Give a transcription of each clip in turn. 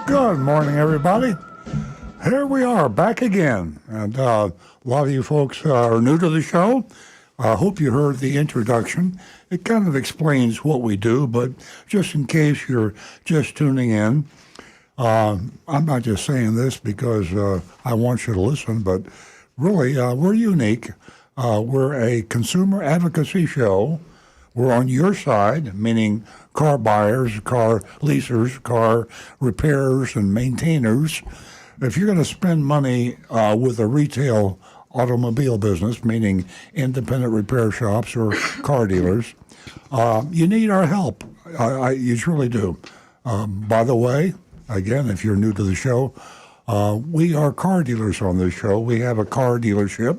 Good morning, everybody. Here we are, back again. And a lot of you folks are new to the show. I hope you heard the introduction. It kind of explains what we do, but just in case you're just tuning in, I'm not just saying this because I want you to listen, but really, we're unique. We're a consumer advocacy show. We're on your side, meaning car buyers, car leasers, car repairers, and maintainers. If you're going to spend money with a retail automobile business, meaning independent repair shops or car dealers, you need our help. You truly do. By the way, again, if you're new to the show, we are car dealers on this show. We have a car dealership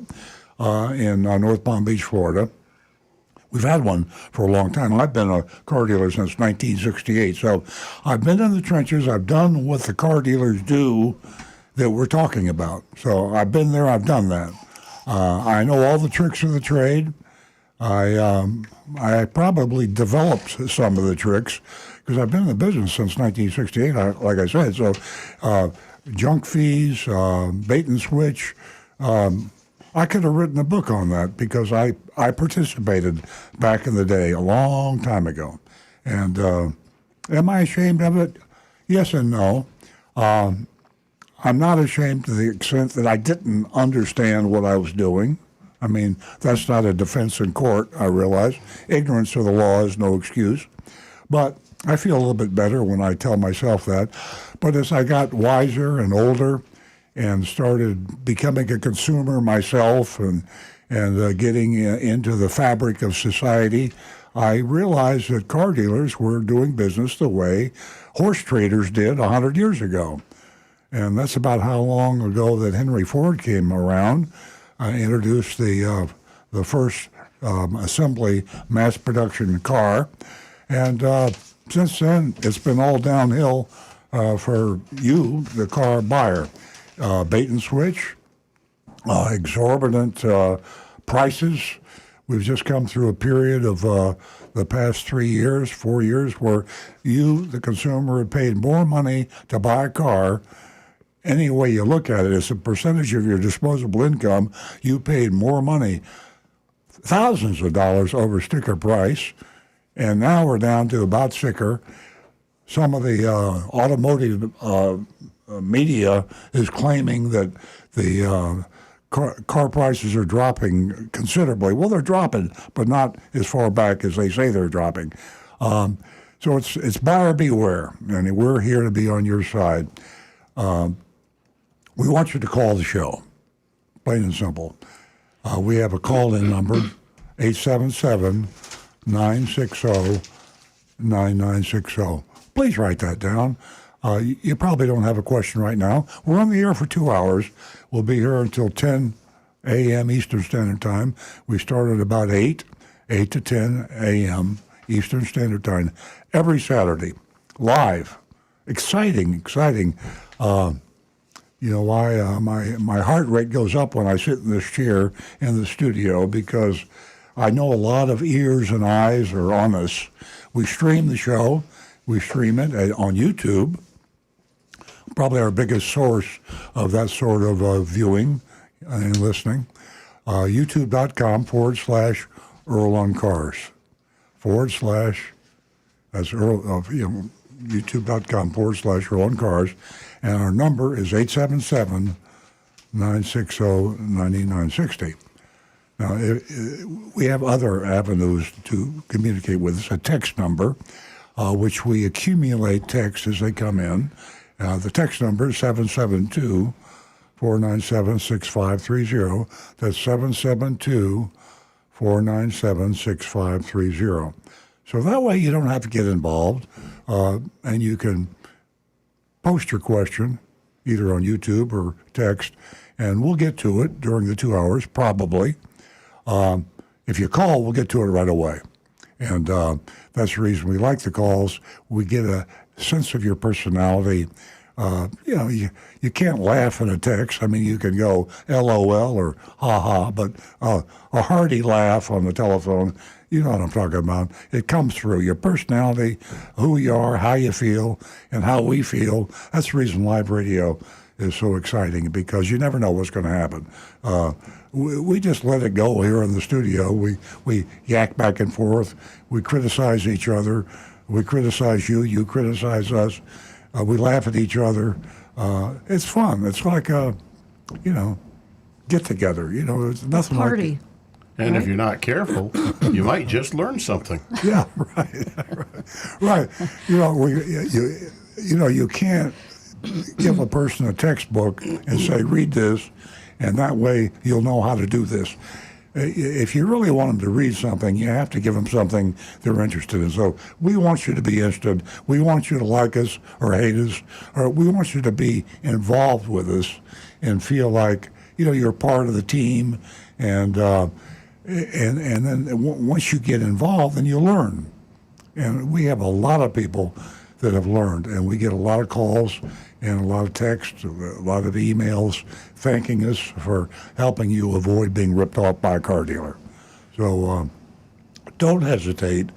in North Palm Beach, Florida. We've had one for a long time. I've been a car dealer since 1968. So I've been in the trenches. I've done what the car dealers do that we're talking about. So I've been there. I've done that. I know all the tricks of the trade. I probably developed some of the tricks because I've been in the business since 1968, like I said. So junk fees, bait and switch. I could have written a book on that because I participated back in the day a long time ago. And am I ashamed of it? Yes and no. I'm not ashamed to the extent that I didn't understand what I was doing. I mean, that's not a defense in court, I realize. Ignorance of the law is no excuse. But I feel a little bit better when I tell myself that. But as I got wiser and older and started becoming a consumer myself and getting into the fabric of society, I realized that car dealers were doing business the way horse traders did 100 years ago. And that's about how long ago that Henry Ford came around, introduced the first assembly mass production car. And since then, it's been all downhill for you, the car buyer. Bait and switch, exorbitant prices. We've just come through a period of the past 4 years, where you, the consumer, have paid more money to buy a car. Any way you look at it, as a percentage of your disposable income, you paid more money, thousands of dollars over sticker price, and now we're down to about sticker. Some of the automotive media is claiming that the car prices are dropping considerably. Well, they're dropping, but not as far back as they say they're dropping. So it's buyer beware, and we're here to be on your side. We want you to call the show, plain and simple. We have a call-in number, 877-960-9960. Please write that down. You probably don't have a question right now. We're on the air for 2 hours. We'll be here until 10 a.m. Eastern Standard Time. We start at about 8 to 10 a.m. Eastern Standard Time every Saturday, live. Exciting. You know why my heart rate goes up when I sit in this chair in the studio, because I know a lot of ears and eyes are on us. We stream the show. We stream it on YouTube. Probably our biggest source of that sort of viewing and listening. YouTube.com/Earl on Cars. That's Earl, YouTube.com/Earl on Cars. And our number is 877-960-9960. Now, we have other avenues to communicate with us. A text number, which we accumulate texts as they come in. The text number is 772-497-6530. That's 772-497-6530. So that way you don't have to get involved, and you can post your question either on YouTube or text, and we'll get to it during the 2 hours, probably. If you call, we'll get to it right away. And that's the reason we like the calls. We get a sense of your personality. You can't laugh in a text. I mean, you can go LOL or ha-ha, but a hearty laugh on the telephone You know what I'm talking about. It comes through your personality, who you are, how you feel, and how we feel. That's the reason live radio is so exciting, because you never know what's going to happen. We just let it go here in the studio. We yak back and forth. We criticize each other. We criticize you. You criticize us. We laugh at each other. It's fun. It's like a, get together. It's nothing like Party. And if you're not careful, you might just learn something. Yeah, right. You can't give a person a textbook and say, read this, and that way you'll know how to do this. If you really want them to read something, you have to give them something they're interested in. So we want you to be interested. We want you to like us or hate us, or we want you to be involved with us and feel like, you're part of the team. And then once you get involved, then you learn. And we have a lot of people that have learned, and we get a lot of calls and a lot of texts, a lot of emails thanking us for helping you avoid being ripped off by a car dealer. So don't hesitate.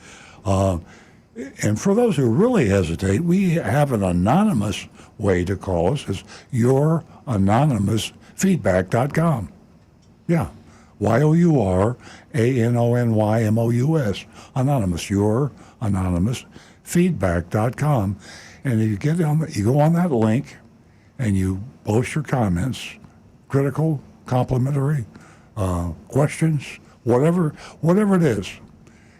And for those who really hesitate, we have an anonymous way to call us. It's youranonymousfeedback.com. Yeah. YOURANONYMOUS. Anonymous. Youranonymousfeedback.com. And if you you go on that link and you post your comments, critical, complimentary, questions, whatever it is.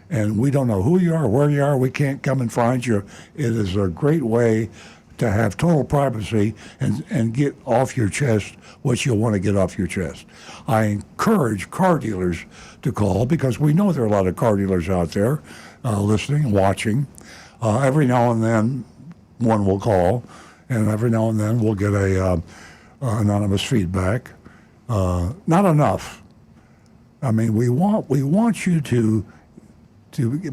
And we don't know who you are, where you are. We can't come and find you. It is a great way to have total privacy and get off your chest what you'll want to get off your chest. I encourage car dealers to call, because we know there are a lot of car dealers out there listening, watching. Every now and then one will call, and every now and then we'll get a anonymous feedback. Not enough. I mean, we want you to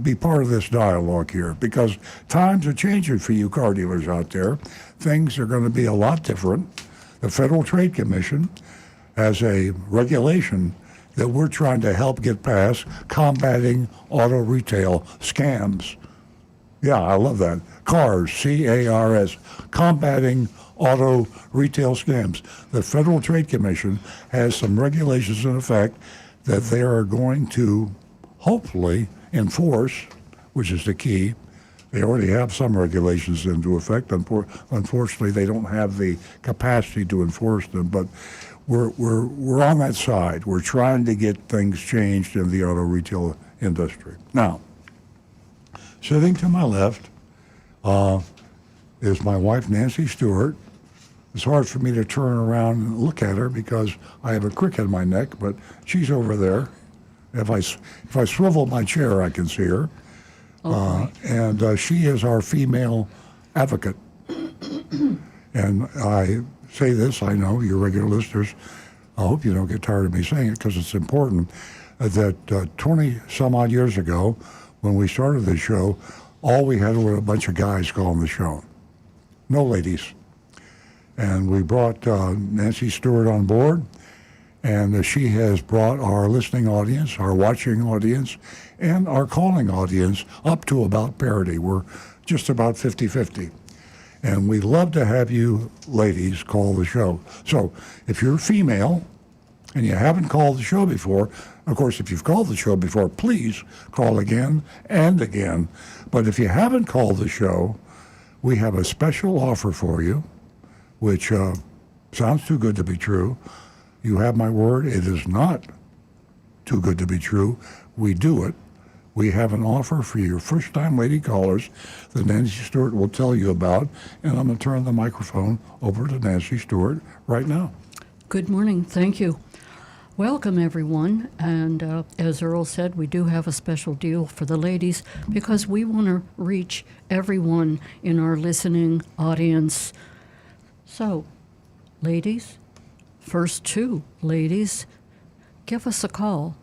be part of this dialogue here, because times are changing for you car dealers out there. Things are going to be a lot different. The Federal Trade Commission has a regulation that we're trying to help get passed, combating auto retail scams. Yeah, I love that. CARS, C-A-R-S, combating auto retail scams. The Federal Trade Commission has some regulations in effect that they are going to hopefully enforce, which is the key. They already have some regulations into effect. Unfortunately, they don't have the capacity to enforce them, but we're on that side. We're trying to get things changed in the auto retail industry. Now, sitting to my left is my wife, Nancy Stewart. It's hard for me to turn around and look at her because I have a crick in my neck, but she's over there. If I swivel my chair, I can see her. And she is our female advocate. And I say this, I know your regular listeners, I hope you don't get tired of me saying it because it's important, that 20 some odd years ago, when we started the show, all we had were a bunch of guys calling the show. No ladies. And we brought Nancy Stewart on board, and she has brought our listening audience, our watching audience, and our calling audience up to about parity. We're just about 50-50. And we'd love to have you ladies call the show. So if you're female and you haven't called the show before, of course, if you've called the show before, please call again and again. But if you haven't called the show, we have a special offer for you, which sounds too good to be true. You have my word, it is not too good to be true. We do it. We have an offer for your first-time lady callers that Nancy Stewart will tell you about, and I'm going to turn the microphone over to Nancy Stewart right now. Good morning. Thank you. Welcome, everyone. And as Earl said, we do have a special deal for the ladies because we want to reach everyone in our listening audience. So, ladies, first two ladies, give us a call.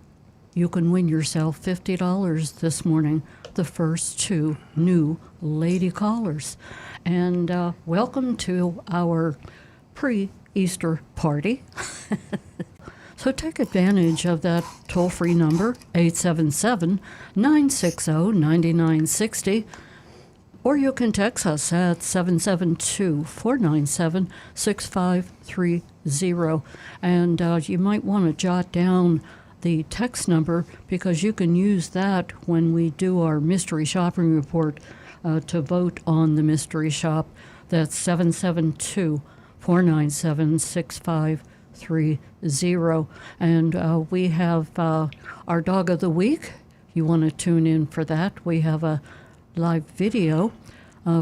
You can win yourself $50 this morning, the first two new lady callers. And welcome to our pre-Easter party. So take advantage of that toll-free number, 877-960-9960, or you can text us at 772-497-6530. And you might want to jot down the text number because you can use that when we do our mystery shopping report to vote on the mystery shop. That's 772-497-6530. And we have our dog of the week. You want to tune in for that. We have a live video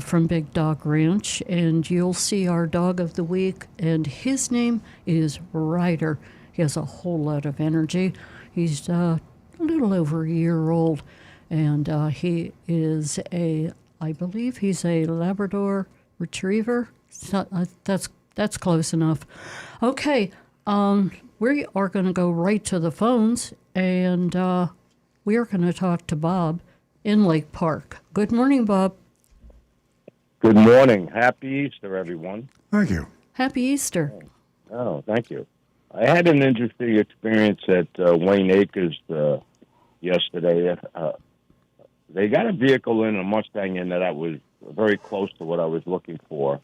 from Big Dog Ranch, and you'll see our dog of the week, and his name is Ryder. He has a whole lot of energy. He's a little over a year old, and he is I believe he's a Labrador Retriever. So, that's close enough. Okay, we are going to go right to the phones, and we are going to talk to Bob in Lake Park. Good morning, Bob. Good morning. Happy Easter, everyone. Thank you. Happy Easter. Oh, thank you. I had an interesting experience at Wayne Acres yesterday. They got a vehicle in, a Mustang in, that was very close to what I was looking for.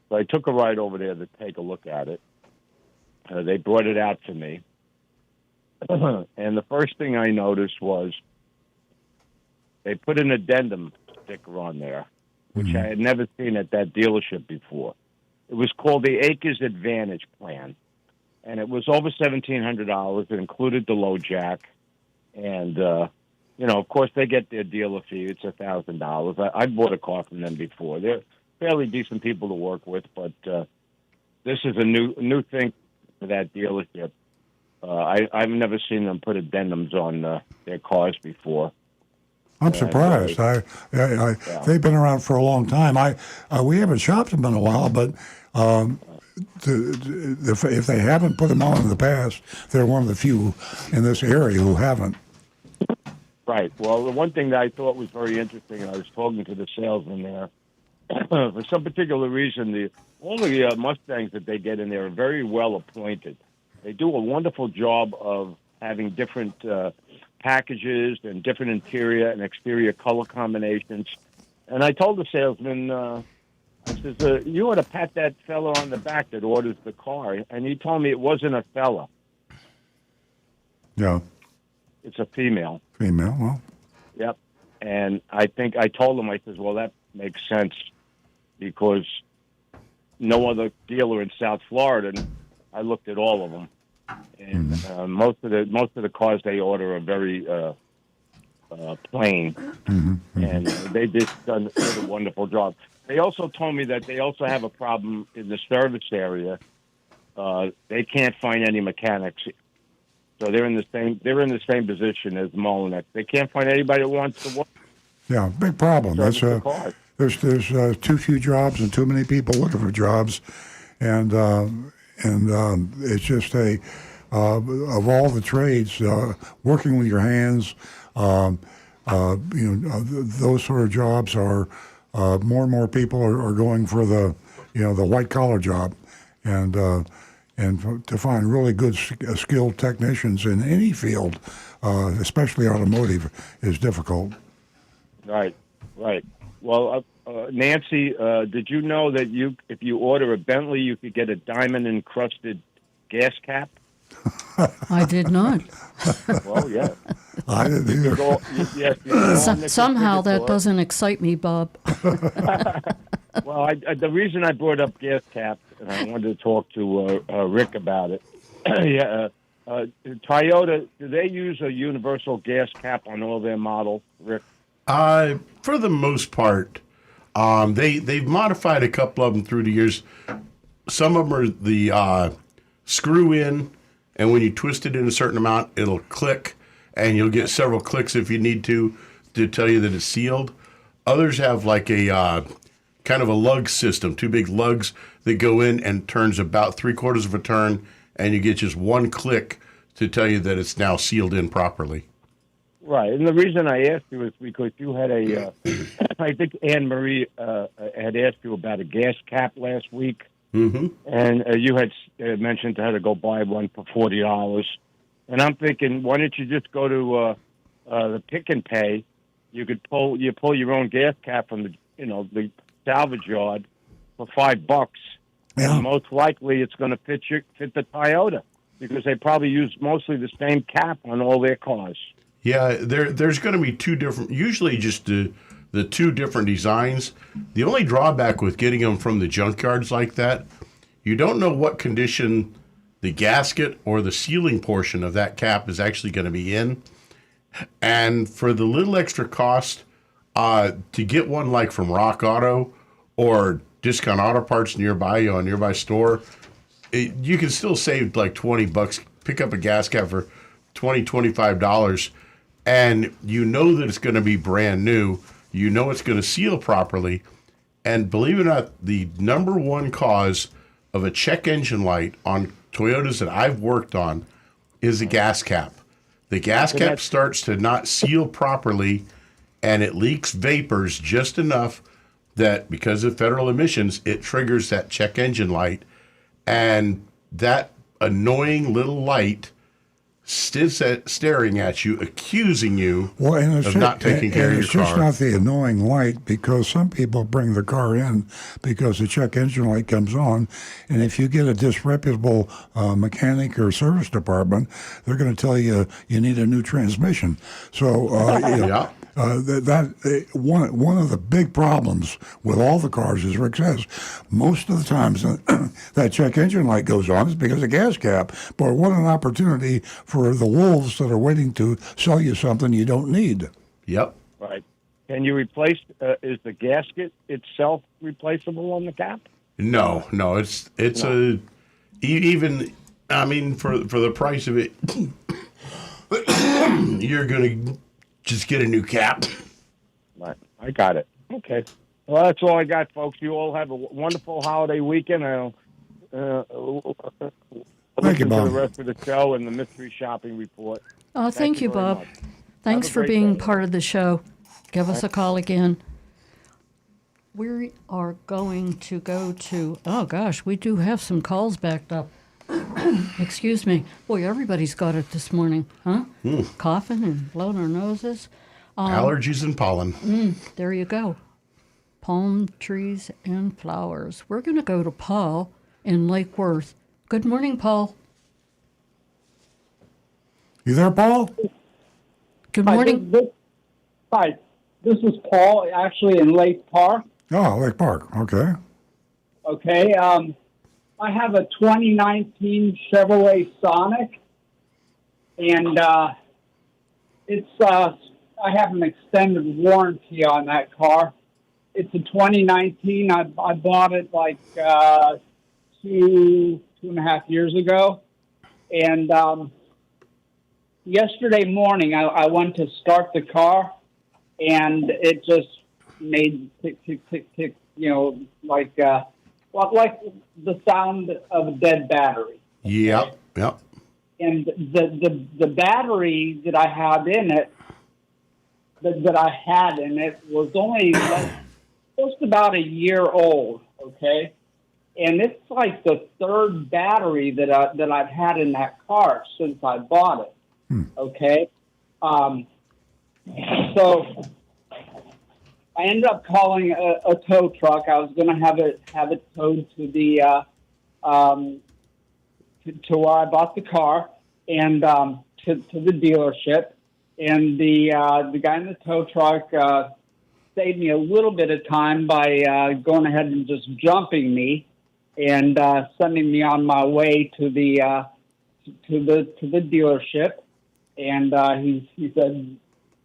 So I took a ride over there to take a look at it. They brought it out to me. And the first thing I noticed was they put an addendum sticker on there, which I had never seen at that dealership before. It was called the Acres Advantage Plan, and it was over $1,700. It included the low jack, and of course, they get their dealer fee. It's $1,000. I bought a car from them before. They're fairly decent people to work with, but this is a new thing for that dealership. I've never seen them put addendums on their cars before. I'm surprised. They've been around for a long time. We haven't shopped them in a while, but if they haven't put them on in the past, they're one of the few in this area who haven't. Right. Well, the one thing that I thought was very interesting, and I was talking to the salesman there, for some particular reason, all the Mustangs that they get in there are very well appointed. They do a wonderful job of having different packages and different interior and exterior color combinations. And I told the salesman, I says, you ought to pat that fella on the back that orders the car. And he told me it wasn't a fella. Yeah. It's a female. Female, well. Yep. And I told him, I says, well, that makes sense because no other dealer in South Florida, and I looked at all of them, and most of the cars they order are very plain, and they did a wonderful job. They also told me that they also have a problem in the service area. They can't find any mechanics. So they're in the same position as Molinex. They can't find anybody that wants to work. Yeah, big problem. That's there's too few jobs and too many people looking for jobs, and it's just of all the trades, working with your hands, those sort of jobs are more and more people are going for the white collar job, and to find really good skilled technicians in any field, especially automotive, is difficult. Right. Well, Nancy, did you know that if you order a Bentley, you could get a diamond-encrusted gas cap? I did not. Well, yeah. I didn't either. Somehow that doesn't excite me, Bob. Well, the reason I brought up gas caps, and I wanted to talk to Rick about it. Toyota, do they use a universal gas cap on all their models, Rick? For the most part, they've modified a couple of them through the years. Some of them are the screw in, and when you twist it in a certain amount, it'll click, and you'll get several clicks if you need to tell you that it's sealed. Others have like a kind of a lug system, two big lugs that go in and turns about 3/4 of a turn, and you get just one click to tell you that it's now sealed in properly. Right, and the reason I asked you is because you had I think Anne Marie had asked you about a gas cap last week. And you had mentioned I had to go buy one for $40. And I'm thinking, why don't you just go to the Pick and Pay? You pull your own gas cap from the salvage yard for $5. Yeah. And most likely it's going to fit the Toyota because they probably use mostly the same cap on all their cars. Yeah, there's going to be two different, usually just the two different designs. The only drawback with getting them from the junkyards like that, you don't know what condition the gasket or the sealing portion of that cap is actually going to be in. And for the little extra cost, to get one like from Rock Auto or Discount Auto Parts nearby, a nearby store, you can still save like $20. Pick up a gas cap for $25, and you know that it's going to be brand new. You know it's going to seal properly. And believe it or not, the number one cause of a check engine light on Toyotas that I've worked on is a gas cap. The gas cap starts to not seal properly, and it leaks vapors just enough that because of federal emissions, it triggers that check engine light. And that annoying little light staring at you, accusing you of not taking care of your It's just car. not the annoying light, because some people bring the car in because the check engine light comes on, and if you get a disreputable mechanic or service department, they're going to tell you you need a new transmission. So Yeah. one of the big problems with all the cars, as Rick says, most of the times that check engine light goes on is because of gas cap. But what an opportunity for the wolves that are waiting to sell you something you don't need. Yep. Right. Can you replace? Is the gasket itself replaceable on the cap? No, it's even. I mean, for the price of it, you're gonna just get a new cap. Right. I got it. Okay. Well, that's all I got, folks. You all have a wonderful holiday weekend. I'll Thank you, listen to Bob. the rest of the show and the mystery shopping report. Oh, thank you, very Bob. much. Thanks Have a for great being day. part of the show. Give us a call again. We are going to go to, oh gosh, we do have some calls backed up. Excuse me. Boy, everybody's got it this morning, huh? Coughing and blowing our noses. Allergies and pollen. There you go. Palm trees and flowers. We're going to go to Paul in Lake Worth. Good morning, Paul. You there, Paul? Good Hi, morning. Hi, this is Paul, actually in Lake Park. Oh, Lake Park. Okay. Okay, I have a 2019 Chevrolet Sonic, and it's I have an extended warranty on that car. It's a 2019. I bought it like 2.5 years ago, and yesterday morning I went to start the car, and it just made tick tick tick tick. Like the sound of a dead battery. Yep. And the battery that I had in it, was only just about a year old. Okay, and it's like the third battery that I've had in that car since I bought it. Okay, so I ended up calling a tow truck. I was going to have it towed to the to where I bought the car, and to the dealership. And the guy in the tow truck saved me a little bit of time by going ahead and just jumping me and sending me on my way to the dealership. And he said,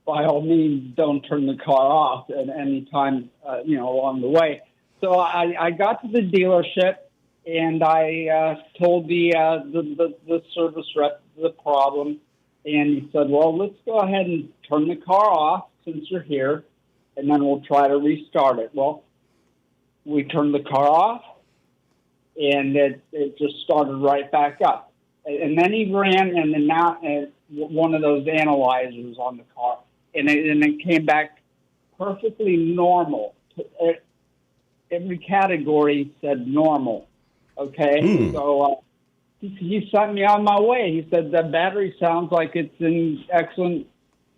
by all means, don't turn the car off at any time, along the way. So I got to the dealership, and I told the service rep the problem, and he said, well, let's go ahead and turn the car off since you're here, and then we'll try to restart it. Well, we turned the car off, and it just started right back up. And then he ran one of those analyzers on the car, and it came back perfectly normal. Every category said normal. Okay, so he sent me on my way. He said the battery sounds like it's in excellent,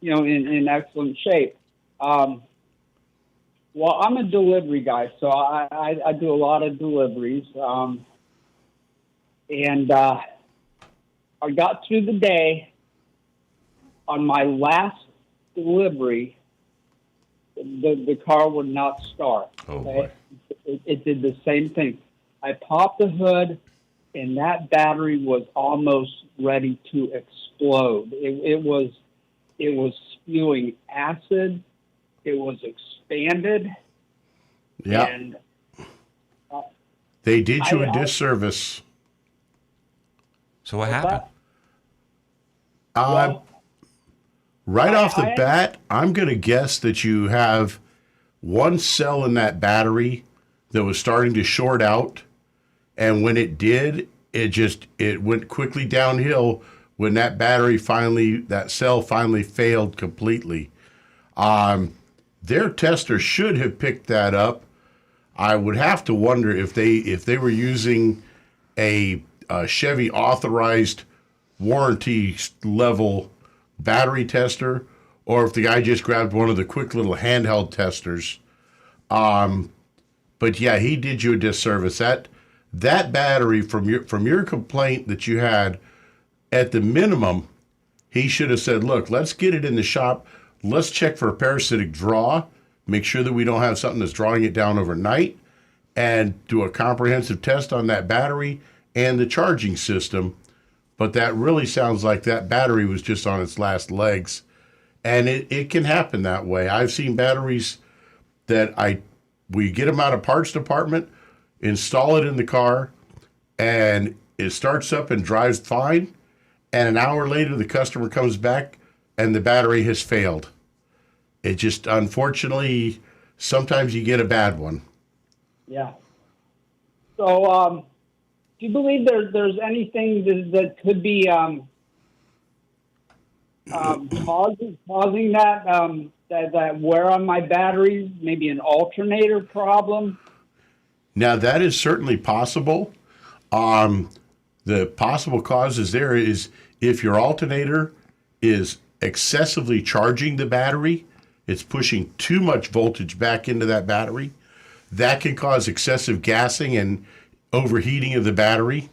in excellent shape. Well, I'm a delivery guy, so I do a lot of deliveries, and I got through the day. On my last delivery, the car would not start. Oh, boy. It did the same thing. I popped the hood, and that battery was almost ready to explode. It was spewing acid. It was expanded. Yeah. And They did you a disservice. So what happened? Right off the bat, I'm going to guess that you have one cell in that battery that was starting to short out. And when it did, it went quickly downhill when that cell finally failed completely. Their tester should have picked that up. I would have to wonder if they were using a Chevy authorized warranty level battery tester, or if the guy just grabbed one of the quick little handheld testers. But yeah, he did you a disservice. That battery from your complaint that you had, at the minimum, he should have said, look, let's get it in the shop. Let's check for a parasitic draw, make sure that we don't have something that's drawing it down overnight, and do a comprehensive test on that battery and the charging system. But that really sounds like that battery was just on its last legs. And it can happen that way. I've seen batteries that we get them out of parts department, install it in the car, and it starts up and drives fine. And an hour later, the customer comes back and the battery has failed. It just, unfortunately, sometimes you get a bad one. Yeah. So, do you believe there's anything that could be causing that wear on my batteries? Maybe an alternator problem? Now, that is certainly possible. The possible causes there is if your alternator is excessively charging the battery, it's pushing too much voltage back into that battery. That can cause excessive gassing and overheating of the battery.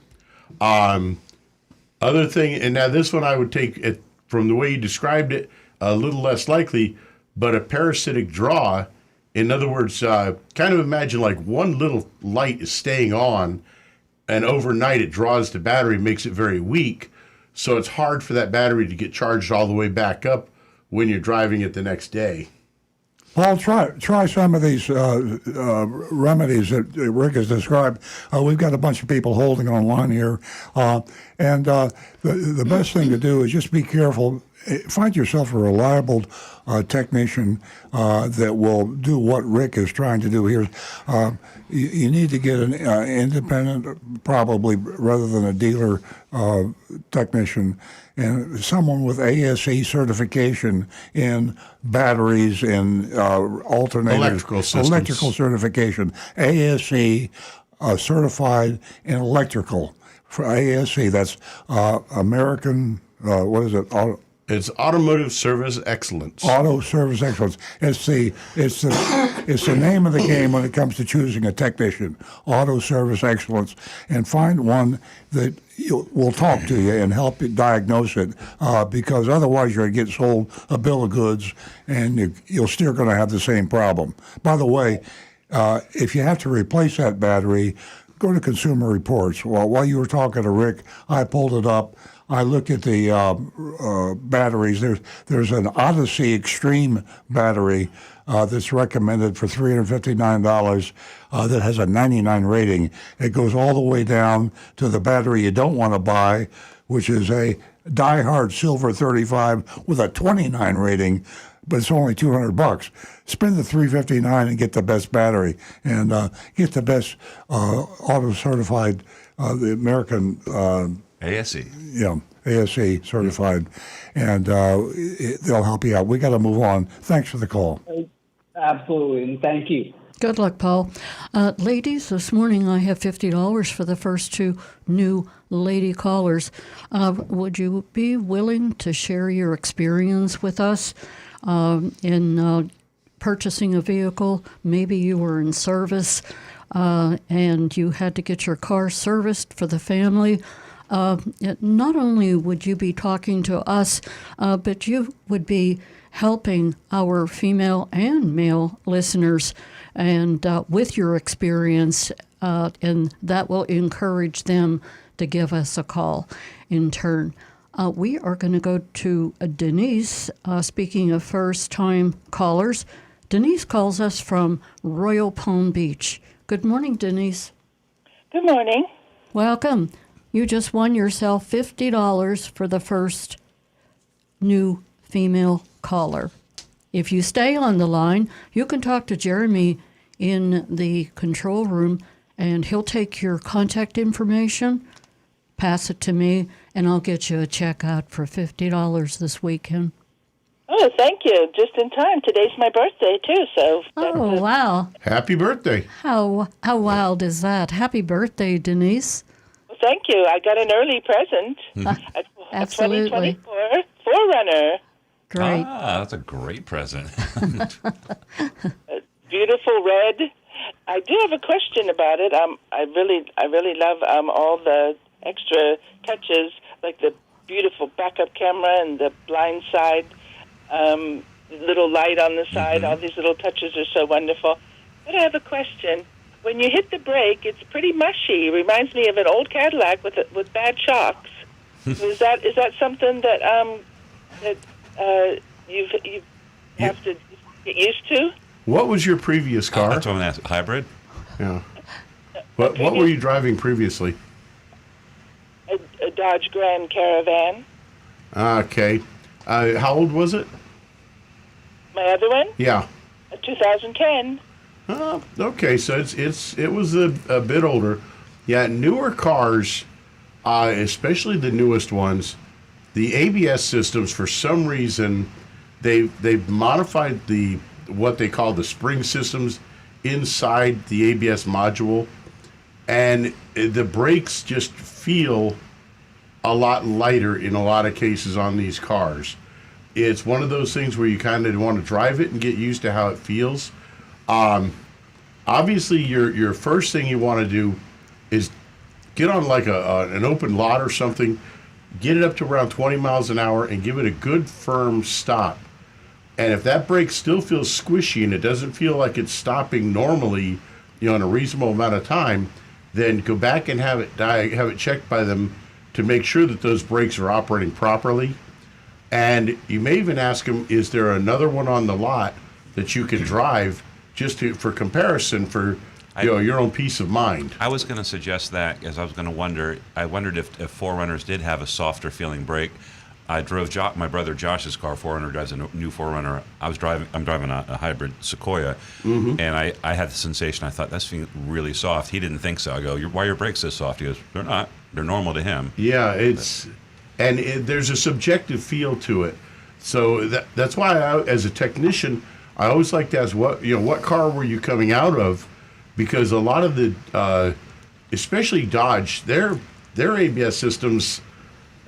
Other thing, and now this one I would take it from the way you described it, a little less likely, but a parasitic draw. In other words, kind of imagine like one little light is staying on, and overnight it draws the battery, makes it very weak. So it's hard for that battery to get charged all the way back up when you're driving it the next day. Paul, try some of these remedies that Rick has described. We've got a bunch of people holding online here, and the best thing to do is just be careful. Find yourself a reliable technician that will do what Rick is trying to do here. You need to get an independent, probably rather than a dealer technician, and someone with ASE certification in batteries and alternators. Electrical certification. ASE certified in electrical. For ASE, that's American, what is it? It's Automotive Service Excellence. Auto Service Excellence. It's the name of the game when it comes to choosing a technician. Auto Service Excellence, and find one that will talk to you and help you diagnose it, because otherwise you're going to get sold a bill of goods, and you're still going to have the same problem. By the way, if you have to replace that battery, go to Consumer Reports. Well, while you were talking to Rick, I pulled it up. I looked at the batteries. There's an Odyssey Extreme battery that's recommended for $359 that has a 99 rating. It goes all the way down to the battery you don't want to buy, which is a Die-Hard Silver 35 with a 29 rating, but it's only $200. Spend the $359 and get the best battery, and get the best auto certified, the American. ASE. Yeah, ASE certified, and they'll help you out. We got to move on. Thanks for the call. Absolutely, and thank you. Good luck, Paul. Ladies, this morning I have $50 for the first two new lady callers. Would you be willing to share your experience with us in purchasing a vehicle? Maybe you were in service and you had to get your car serviced for the family. Not only would you be talking to us, but you would be helping our female and male listeners and with your experience, and that will encourage them to give us a call in turn. We are going to go to Denise. Speaking of first-time callers, Denise calls us from Royal Palm Beach. Good morning, Denise. Good morning. Welcome. You just won yourself $50 for the first new female caller. If you stay on the line, you can talk to Jeremy in the control room, and he'll take your contact information, pass it to me, and I'll get you a check out for $50 this weekend. Oh, thank you. Just in time. Today's my birthday, too, so... Oh, wow. Happy birthday. How wild is that? Happy birthday, Denise. Well, thank you. I got an early present. A Absolutely. 2024 4Runner. Great. That's a great present. Beautiful red. I do have a question about it. I really love all the extra touches, like the beautiful backup camera and the blind side, little light on the side. All these little touches are so wonderful. But I have a question. When you hit the brake, it's pretty mushy. It reminds me of an old Cadillac with bad shocks. Is that something that you have to get used to? What was your previous car? That's what I'm asking. Hybrid? Yeah. What were you driving previously? A Dodge Grand Caravan. Okay. How old was it? My other one, Yeah. a 2010. Okay, so it was a bit older. Yeah, newer cars, especially the newest ones, the ABS systems, for some reason, they've modified what they call the spring systems inside the ABS module, and the brakes just feel a lot lighter in a lot of cases on these cars. It's one of those things where you kind of want to drive it and get used to how it feels. Obviously, your first thing you want to do is get on like an open lot or something, get it up to around 20 miles an hour, and give it a good firm stop. And if that brake still feels squishy and it doesn't feel like it's stopping normally, in a reasonable amount of time, then go back and have it checked by them to make sure that those brakes are operating properly. And you may even ask them, is there another one on the lot that you can drive just for comparison for your own peace of mind? I was going to suggest that, as I was going to wonder. I wondered if 4Runners did have a softer feeling brake. I drove my brother Josh's car. 4Runner drives a new 4Runner. I'm driving a hybrid Sequoia, and I had the sensation. I thought that's feeling really soft. He didn't think so. I go, why are your brakes so soft? He goes, they're not. They're normal to him. Yeah, there's a subjective feel to it. So that's why, as a technician, I always like to ask what car were you coming out of, because a lot of the, especially Dodge, their ABS systems,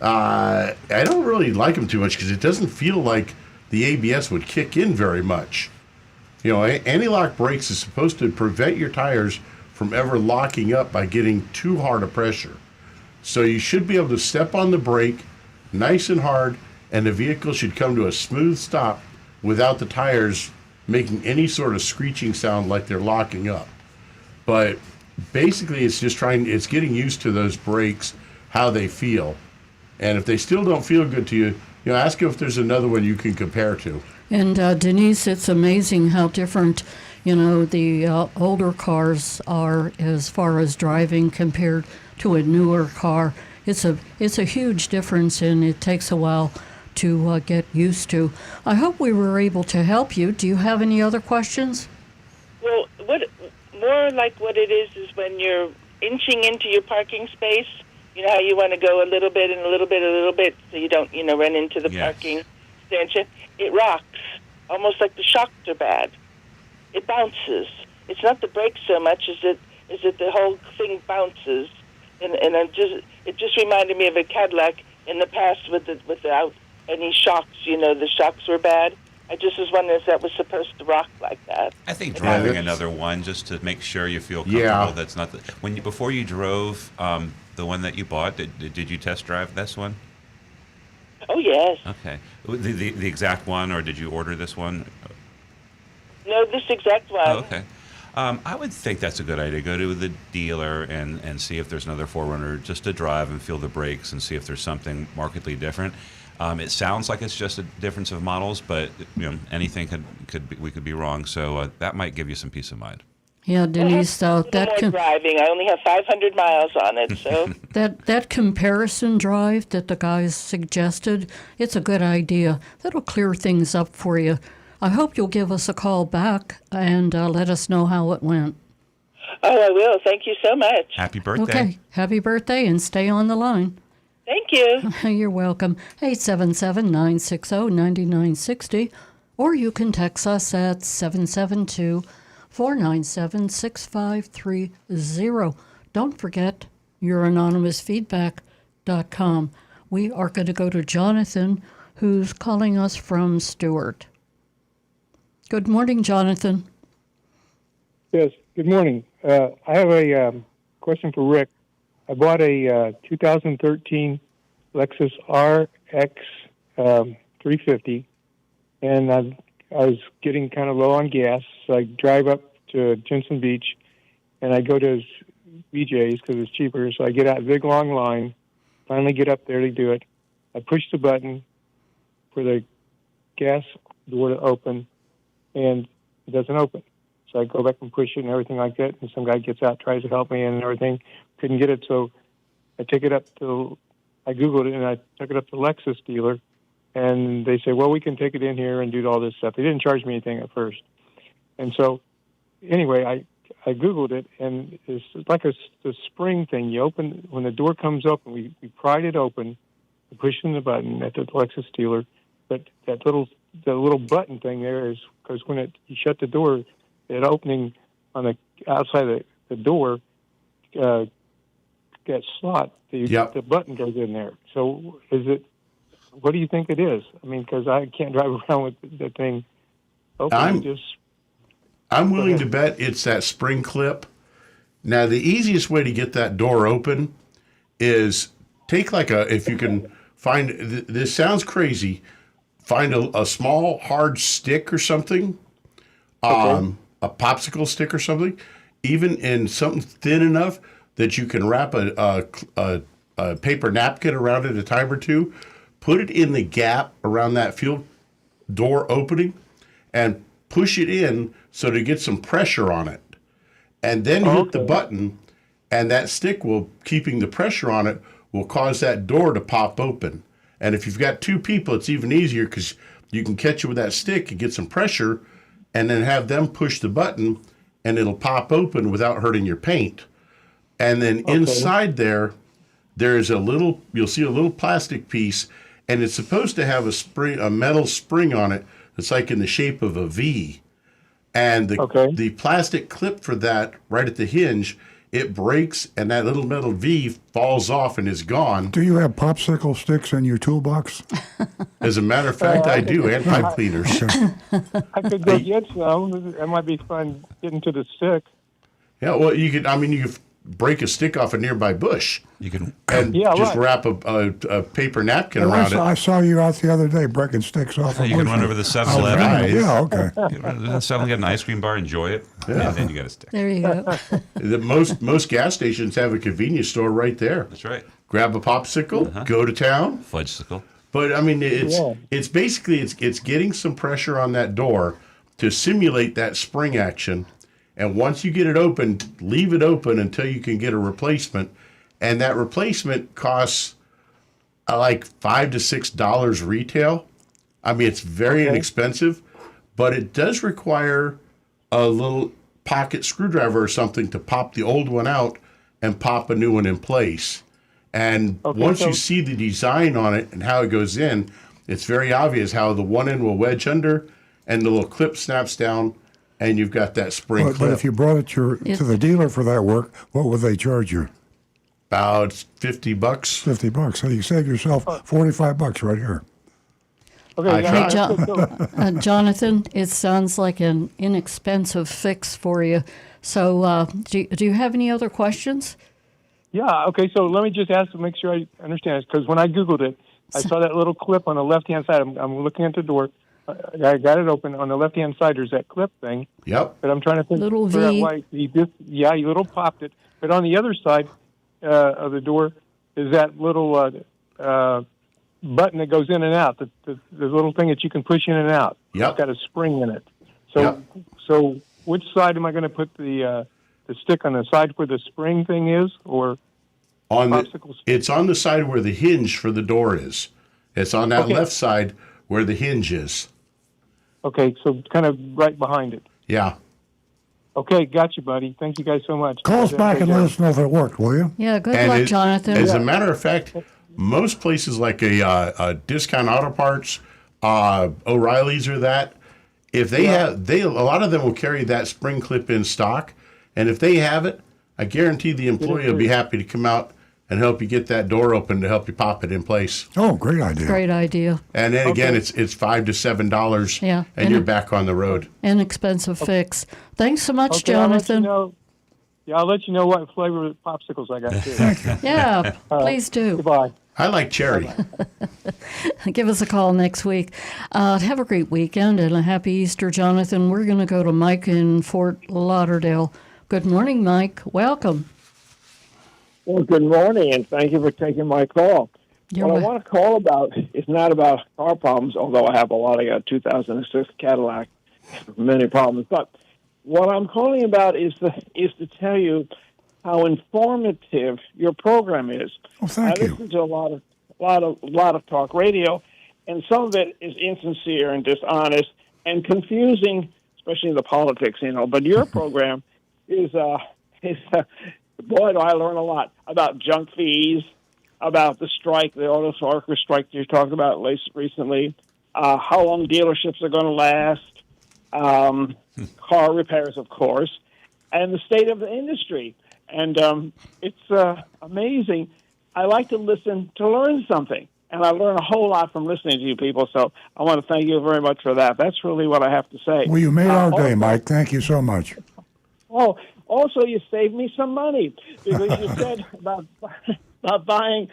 I don't really like them too much because it doesn't feel like the ABS would kick in very much. Anti-lock brakes is supposed to prevent your tires from ever locking up by getting too hard a pressure. So you should be able to step on the brake nice and hard, and the vehicle should come to a smooth stop without the tires making any sort of screeching sound like they're locking up. But basically, it's getting used to those brakes, how they feel. And if they still don't feel good to you, ask if there's another one you can compare to. And Denise, it's amazing how different, the older cars are as far as driving compared to a newer car. It's a huge difference, and it takes a while to get used to. I hope we were able to help you. Do you have any other questions? Well, more like what it is when you're inching into your parking space. You know how you want to go a little bit and a little bit, a little bit, so you don't, run into the parking stanchion. It rocks, almost like the shocks are bad. It bounces. it's not the brakes so much as it the whole thing bounces, and it just reminded me of a Cadillac in the past without any shocks. The shocks were bad. I just was wondering if that was supposed to rock like that. I think driving another one just to make sure you feel comfortable. Yeah. That's not before you drove the one that you bought. Did you test drive this one? Oh yes. Okay. The exact one, or did you order this one? No, this exact one. Oh, okay. I would think that's a good idea. Go to the dealer and see if there's another 4Runner just to drive and feel the brakes and see if there's something markedly different. It sounds like it's just a difference of models, but anything we could be wrong. So that might give you some peace of mind. Yeah, Denise, More driving. I only have 500 miles on it, so that comparison drive that the guys suggested, it's a good idea. That'll clear things up for you. I hope you'll give us a call back and let us know how it went. Oh, I will. Thank you so much. Happy birthday. Okay, happy birthday, and stay on the line. Thank you. You're welcome. 877-960-9960, or you can text us at 772-497-6530. Don't forget your anonymousfeedback.com. We are going to go to Jonathan, who's calling us from Stewart. Good morning, Jonathan. Yes, good morning. I have a question for Rick. I bought a 2013 Lexus RX 350, and I was getting kind of low on gas, so I drive up to Jensen Beach, and I go to BJ's because it's cheaper, so I get out a big long line, finally get up there to do it. I push the button for the gas door to open, and it doesn't open. So I go back and push it and everything like that, and some guy gets out, tries to help me and everything. Couldn't get it, so I Googled it, and I took it up to the Lexus dealer, and they say, well, we can take it in here and do all this stuff. They didn't charge me anything at first. And so, anyway, I Googled it, and it's like the spring thing. You open, when the door comes open, we pried it open, we pushed in the button at the Lexus dealer, but the little button thing there is, because when you shut the door, that opening on the outside of the door, that slot, the button goes in there. So what do you think it is? I mean, because I can't drive around with the thing open. I'm willing to bet it's that spring clip. Now, the easiest way to get that door open is take if you can find, this sounds crazy, find a small hard stick or something, a popsicle stick or something, even in something thin enough that you can wrap a paper napkin around it a time or two, put it in the gap around that fuel door opening, and push it in so to get some pressure on it. And then hit the button, and that stick keeping the pressure on it, will cause that door to pop open. And if you've got two people, it's even easier because you can catch it with that stick and get some pressure, and then have them push the button, and it'll pop open without hurting your paint. And then inside there's you'll see a little plastic piece, and it's supposed to have a metal spring on it that's like in the shape of a V. And the plastic clip for that right at the hinge, it breaks, and that little metal V falls off and is gone. Do you have popsicle sticks in your toolbox? As a matter of fact, I do, and pipe cleaners. I could go get some. That might be fun getting to the stick. Yeah, well, you could break a stick off a nearby bush. You can wrap a paper napkin around it. I saw you out the other day breaking sticks off. You can run over the 7-Eleven. Nice. Yeah, okay. Get an ice cream bar, enjoy it, and then you got a stick. There you go. Most gas stations have a convenience store right there. That's right. Grab a popsicle, go to town. Fudgesicle. But I mean, it's basically it's getting some pressure on that door to simulate that spring action. And once you get it open, leave it open until you can get a replacement. And that replacement costs like $5 to $6 retail. I mean, it's very inexpensive, but it does require a little pocket screwdriver or something to pop the old one out and pop a new one in place. And once you see the design on it and how it goes in, it's very obvious how the one end will wedge under and the little clip snaps down, and you've got that spring But clip. if you brought it to the dealer for that work, what would they charge you? About $50. $50. So you save yourself $45 right here. Okay, I yeah, tried. Jonathan, it sounds like an inexpensive fix for you. So, do you have any other questions? yeah. Okay, so let me just ask to make sure I understand this, because when I Googled it, I saw that little clip on the left-hand side. I'm looking at the door. I got it open. On the left-hand side, there's that clip thing. Yep. But I'm trying to think. Little figure out V. why you little popped it. But on the other side of the door is that little button that goes in and out. The little thing that you can push in and out. Yep. It's got a spring in it. So Yep. so which side am I going to put the stick on? The side where the spring thing is, or It's on the side where the hinge for the door is. It's on that Okay. left side where the hinge is. okay, so kind of right behind it. Yeah. Okay, got you, buddy. Thank you guys so much. Call us back and let us know if it worked, will you? Yeah, good luck, Jonathan. As a matter of fact, most places like a Discount Auto Parts, O'Reilly's or that, if they have, a lot of them will carry that spring clip in stock. And if they have it, I guarantee the employee will be happy to come out and help you get that door open to help you pop it in place. Oh, great idea. Great idea. And then again, it's $5 to $7, Yeah, and you're back on the road. Inexpensive fix. Thanks so much, Okay, Jonathan. I'll let you know what flavor of popsicles I got too. Yeah, please do. Goodbye. I like cherry. Give us a call next week. Have a great weekend and a happy Easter, Jonathan. We're going to go to Mike in Fort Lauderdale. Good morning, Mike. Welcome. Well, good morning, and thank you for taking my call. You're What I wel- want to call about is not about car problems, although I have a lot. I got a 2006 Cadillac, many problems. But what I'm calling about is to tell you how informative your program is. Oh, thank I you. listen to a lot of talk radio, and some of it is insincere and dishonest and confusing, especially the politics, But your program is boy, do I learn a lot about junk fees, about the strike, the auto workers strike you talked about recently, how long dealerships are going to last, car repairs, of course, and the state of the industry. And it's amazing. I like to listen to learn something, and I learn a whole lot from listening to you people. So I want to thank you very much for that. That's really what I have to say. Well, you made our day, also- Mike. Thank you so much. Oh, also, you saved me some money because you said about buying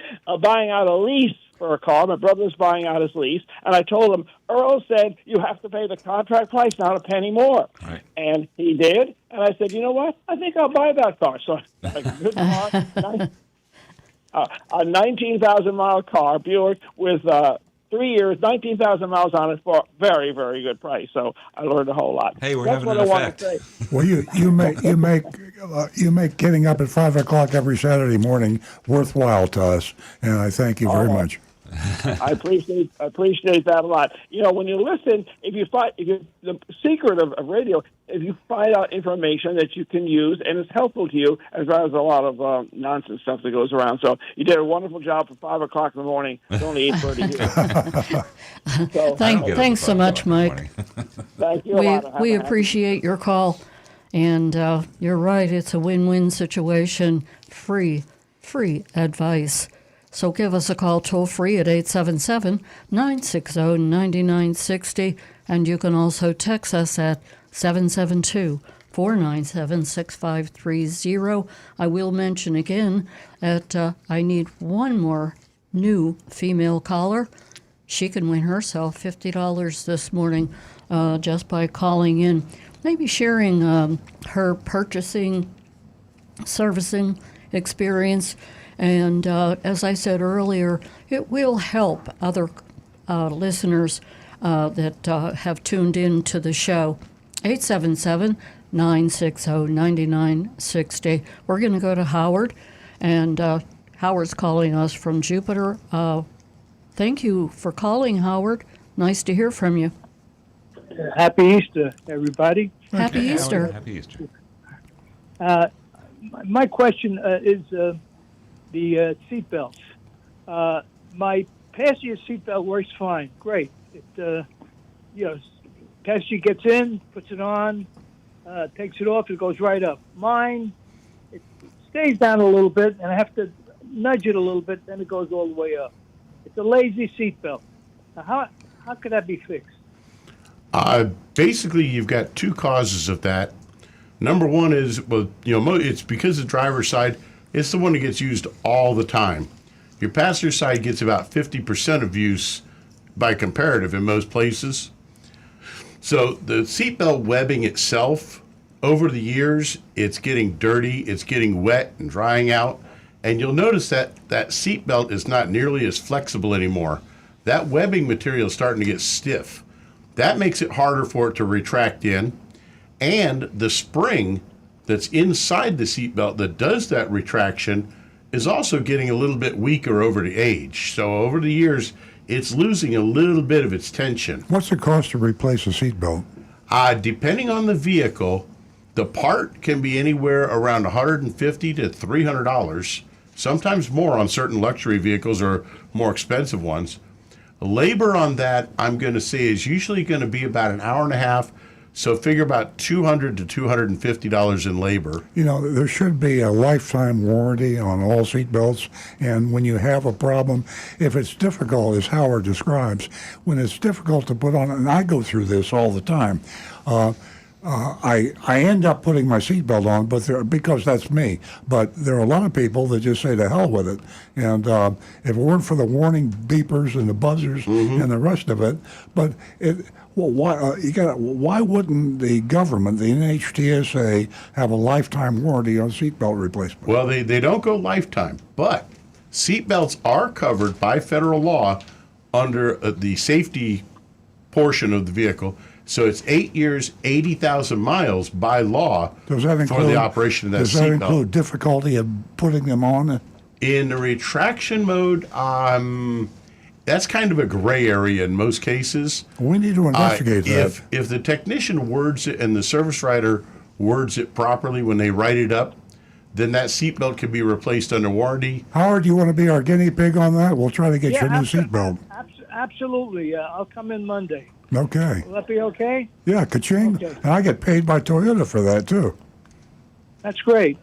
out a lease for a car. My brother's buying out his lease, and I told him, Earl said you have to pay the contract price, not a penny more. Right. And he did, and I said, you know what? I think I'll buy that car. So a good car, a 19,000-mile car, Buick, with 3 years, 19,000 miles on it for a very, very good price. So I learned a whole lot. Hey, we're That's having what an I want effect. to say. Well, you make getting up at 5 o'clock every Saturday morning worthwhile to us, and I thank you very much. I appreciate that a lot. When you listen, the secret of radio, if you find out information that you can use and it's helpful to you, as well as a lot of nonsense stuff that goes around. So you did a wonderful job for 5 o'clock in the morning. It's only 8:30 here. So, Thanks so much, Mike. thank you a lot. Have We a happy- appreciate your call. And you're right, it's a win-win situation. Free advice. So give us a call toll-free at 877-960-9960. And you can also text us at 772-497-6530. I will mention again that I need one more new female caller. She can win herself $50 this morning just by calling in, maybe sharing her purchasing, servicing experience. And as I said earlier, it will help other listeners that have tuned in to the show. 877-960-9960. We're going to go to Howard, and Howard's calling us from Jupiter. Thank you for calling, Howard. Nice to hear from you. Happy Easter, everybody. Happy Easter. Happy Easter. My question is the seatbelts. My passenger seatbelt works fine. Great. It, passenger gets in, puts it on, takes it off, it goes right up. Mine, it stays down a little bit, and I have to nudge it a little bit, then it goes all the way up. It's a lazy seatbelt. Now, how could that be fixed? Basically, you've got two causes of that. Number one is, well, it's because the driver's side, it's the one that gets used all the time. Your passenger side gets about 50% of use by comparative in most places. So the seatbelt webbing itself, over the years, it's getting dirty, it's getting wet and drying out. And you'll notice that that seatbelt is not nearly as flexible anymore. That webbing material is starting to get stiff. That makes it harder for it to retract in. And the spring that's inside the seatbelt that does that retraction is also getting a little bit weaker over the age. So over the years, it's losing a little bit of its tension. What's the cost to replace a seatbelt? Depending on the vehicle, the part can be anywhere around $150 to $300, sometimes more on certain luxury vehicles or more expensive ones. Labor on that, I'm going to say, is usually going to be about an hour and a half. So figure about $200 to $250 in labor. There should be a lifetime warranty on all seat belts, and when you have a problem, if it's difficult, as Howard describes, when it's difficult to put on, and I go through this all the time, I end up putting my seatbelt on, because that's me. But there are a lot of people that just say to hell with it. And if it weren't for the warning beepers and the buzzers and the rest of it, but why wouldn't the government, the NHTSA, have a lifetime warranty on seatbelt replacement? Well, they don't go lifetime, but seatbelts are covered by federal law under the safety portion of the vehicle. So it's 8 years, 80,000 miles by law for the operation of that seatbelt. Does that include difficulty of putting them on? In the retraction mode, that's kind of a gray area in most cases. We need to investigate that. If the technician words it and the service writer words it properly when they write it up, then that seatbelt can be replaced under warranty. Howard, you want to be our guinea pig on that? We'll try to get your new seatbelt. Absolutely. I'll come in Monday. Okay. Will that be okay? Yeah, ka-ching. Okay. And I get paid by Toyota for that, too. That's great.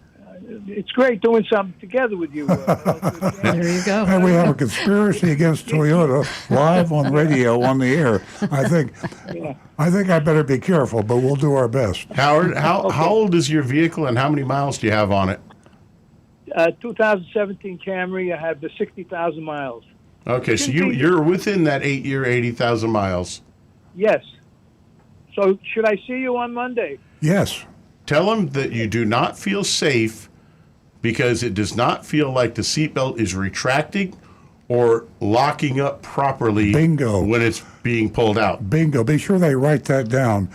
It's great doing something together with you. There you go. And we have a conspiracy against Toyota live on radio on the air. I think I better be careful, but we'll do our best. Howard, how old is your vehicle and how many miles do you have on it? 2017 Camry. I have the 60,000 miles. Okay, so you're within that 8 year, 80,000 miles. Yes. So should I see you on Monday? Yes. Tell them that you do not feel safe because it does not feel like the seatbelt is retracting or locking up properly. Bingo. When it's being pulled out. Bingo. Be sure they write that down.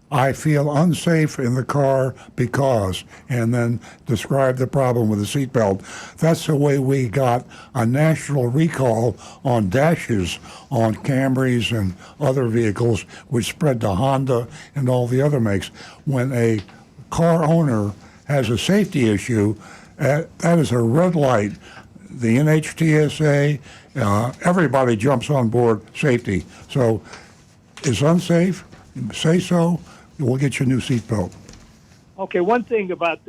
I feel unsafe in the car because, and then describe the problem with the seatbelt. That's the way we got a national recall on dashes on Camrys and other vehicles, which spread to Honda and all the other makes. When a car owner has a safety issue, that is a red light. The NHTSA, everybody jumps on board safety. So it's unsafe, say so. We'll get you a new seatbelt. Okay, one thing about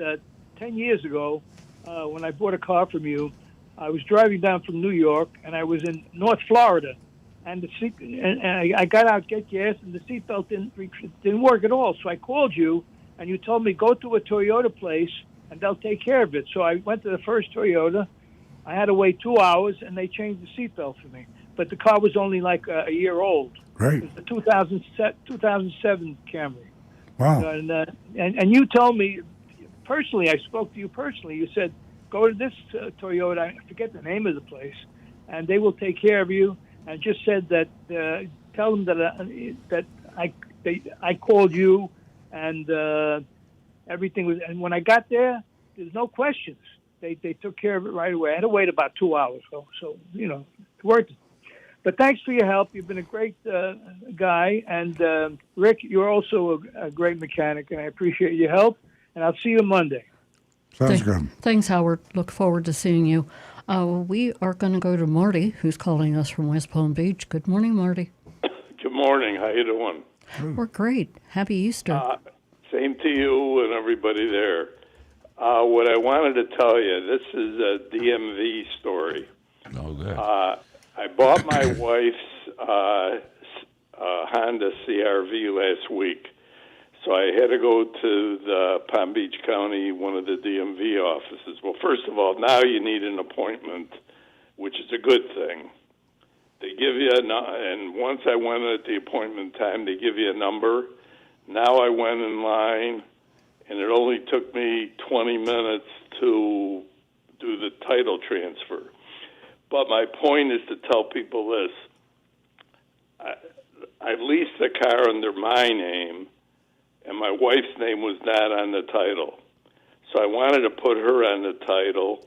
10 years ago, when I bought a car from you, I was driving down from New York, and I was in North Florida, and I got out to get gas, and the seatbelt didn't work at all. So I called you, and you told me, go to a Toyota place, and they'll take care of it. So I went to the first Toyota. I had to wait 2 hours, and they changed the seatbelt for me. But the car was only like a year old. Right. It was the 2007 Camry. Wow. And you told me personally, I spoke to you personally. You said, go to this Toyota, I forget the name of the place, and they will take care of you. And just said that, tell them that I called you, and everything was. And when I got there, there's no questions. They took care of it right away. I had to wait about 2 hours, so it's worth it. But thanks for your help. You've been a great guy. And Rick, you're also a great mechanic, and I appreciate your help. And I'll see you Monday. Sounds good. Thanks, Howard. Look forward to seeing you. We are going to go to Marty, who's calling us from West Palm Beach. Good morning, Marty. Good morning. How you doing? We're great. Happy Easter. Same to you and everybody there. What I wanted to tell you, this is a DMV story. Oh, good. I bought my wife's Honda CRV last week, so I had to go to the Palm Beach County, one of the DMV offices. Well, first of all, now you need an appointment, which is a good thing. They give you and once I went at the appointment time, they give you a number. Now I went in line, and it only took me 20 minutes to do the title transfer. But my point is to tell people this. I leased the car under my name, and my wife's name was not on the title. So I wanted to put her on the title.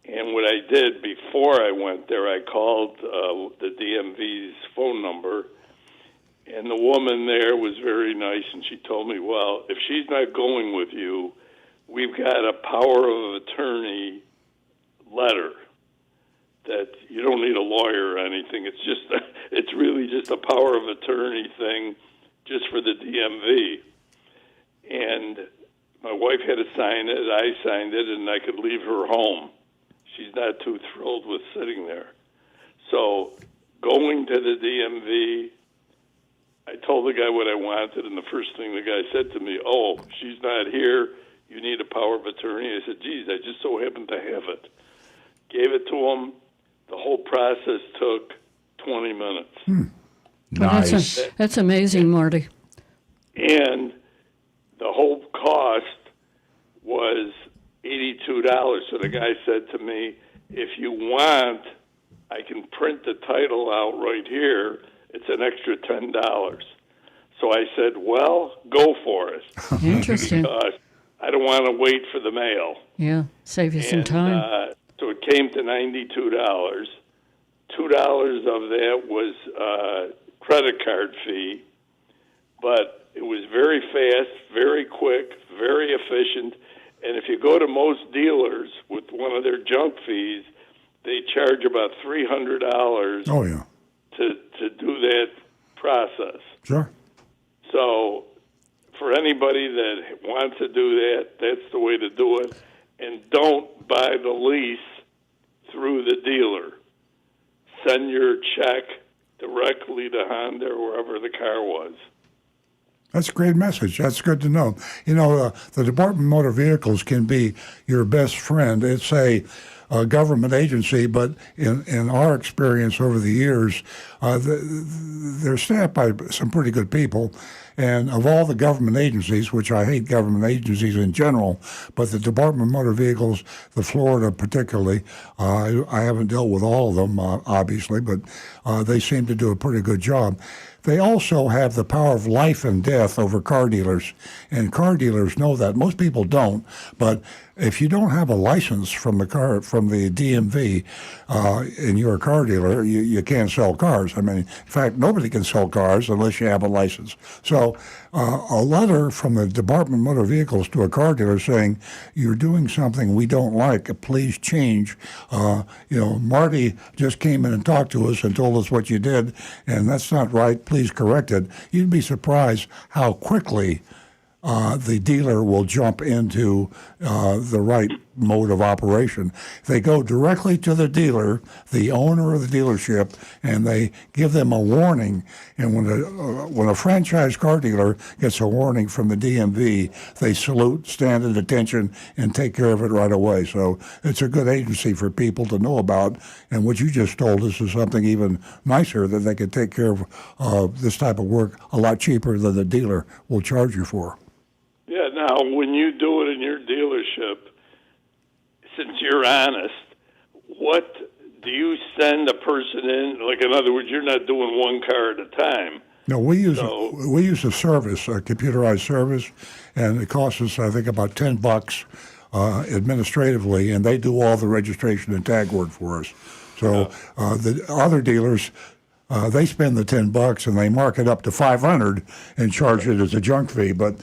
And what I did before I went there, I called the DMV's phone number, and the woman there was very nice, and she told me, well, if she's not going with you, we've got a power of attorney letter that you don't need a lawyer or anything. It's really just a power of attorney thing just for the DMV. And my wife had to sign it, I signed it, and I could leave her home. She's not too thrilled with sitting there. So going to the DMV, I told the guy what I wanted, and the first thing the guy said to me, oh, she's not here, you need a power of attorney. I said, geez, I just so happen to have it. Gave it to him. The whole process took 20 minutes. Well, Nice. that's amazing, Marty. And the whole cost was $82. So the guy said to me, if you want, I can print the title out right here. It's an extra $10. So I said, well, go for it. Interesting. Because I don't want to wait for the mail. Yeah, save you some time. So it came to $92. $2 of that was credit card fee. But it was very fast, very quick, very efficient. And if you go to most dealers with one of their junk fees, they charge about $300 Oh, yeah. to do that process. Sure. So for anybody that wants to do that, that's the way to do it. And don't buy the lease through the dealer. Send your check directly to Honda or wherever the car was. That's a great message. That's good to know. You know, the Department of Motor Vehicles can be your best friend. It's a government agency, but in our experience over the years, they're staffed by some pretty good people. And of all the government agencies, which I hate government agencies in general, but the Department of Motor Vehicles, the Florida particularly, I haven't dealt with all of them, obviously, but they seem to do a pretty good job. They also have the power of life and death over car dealers, and car dealers know that. Most people don't, but if you don't have a license from the DMV, and you're a car dealer, you can't sell cars. I mean, in fact, nobody can sell cars unless you have a license. So a letter from the Department of Motor Vehicles to a car dealer saying, you're doing something we don't like, please change. Marty just came in and talked to us and told us what you did, and that's not right, please correct it. You'd be surprised how quickly the dealer will jump into the right mode of operation. They go directly to the dealer, the owner of the dealership, and they give them a warning. And when a franchise car dealer gets a warning from the DMV, they salute, stand at attention, and take care of it right away. So it's a good agency for people to know about. And what you just told us is something even nicer, that they could take care of this type of work a lot cheaper than the dealer will charge you for. Yeah, now, when you do it in your dealership, since you're honest, what do you send a person in? Like, in other words, you're not doing one car at a time. No, we use a service, a computerized service, and it costs us, I think, about $10 administratively, and they do all the registration and tag work for us. So the other dealers, they spend the $10 and they mark it up to $500 and charge it as a junk fee. But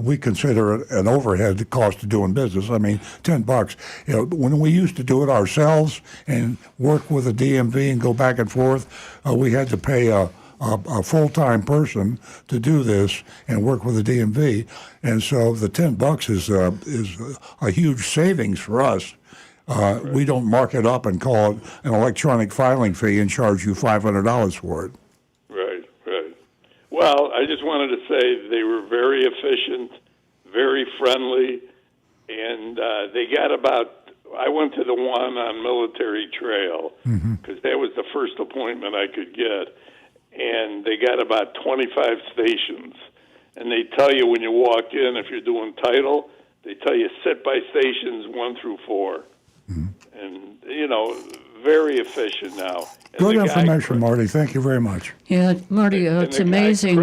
we consider it an overhead cost of doing business. I mean, $10. When we used to do it ourselves and work with the DMV and go back and forth, we had to pay a full-time person to do this and work with the DMV, and so the $10 is a huge savings for us. We don't mark it up and call it an electronic filing fee and charge you $500 for it. Right, right. Well, I just wanted to say they were very efficient, very friendly, and they got about. I went to the one on Military Trail because that was the first appointment I could get, and they got about 25 stations. And they tell you when you walk in, if you're doing title, they tell you sit by stations 1 through 4. And, very efficient now. And Good information, Marty. Thank you very much. Yeah, Marty, it's amazing.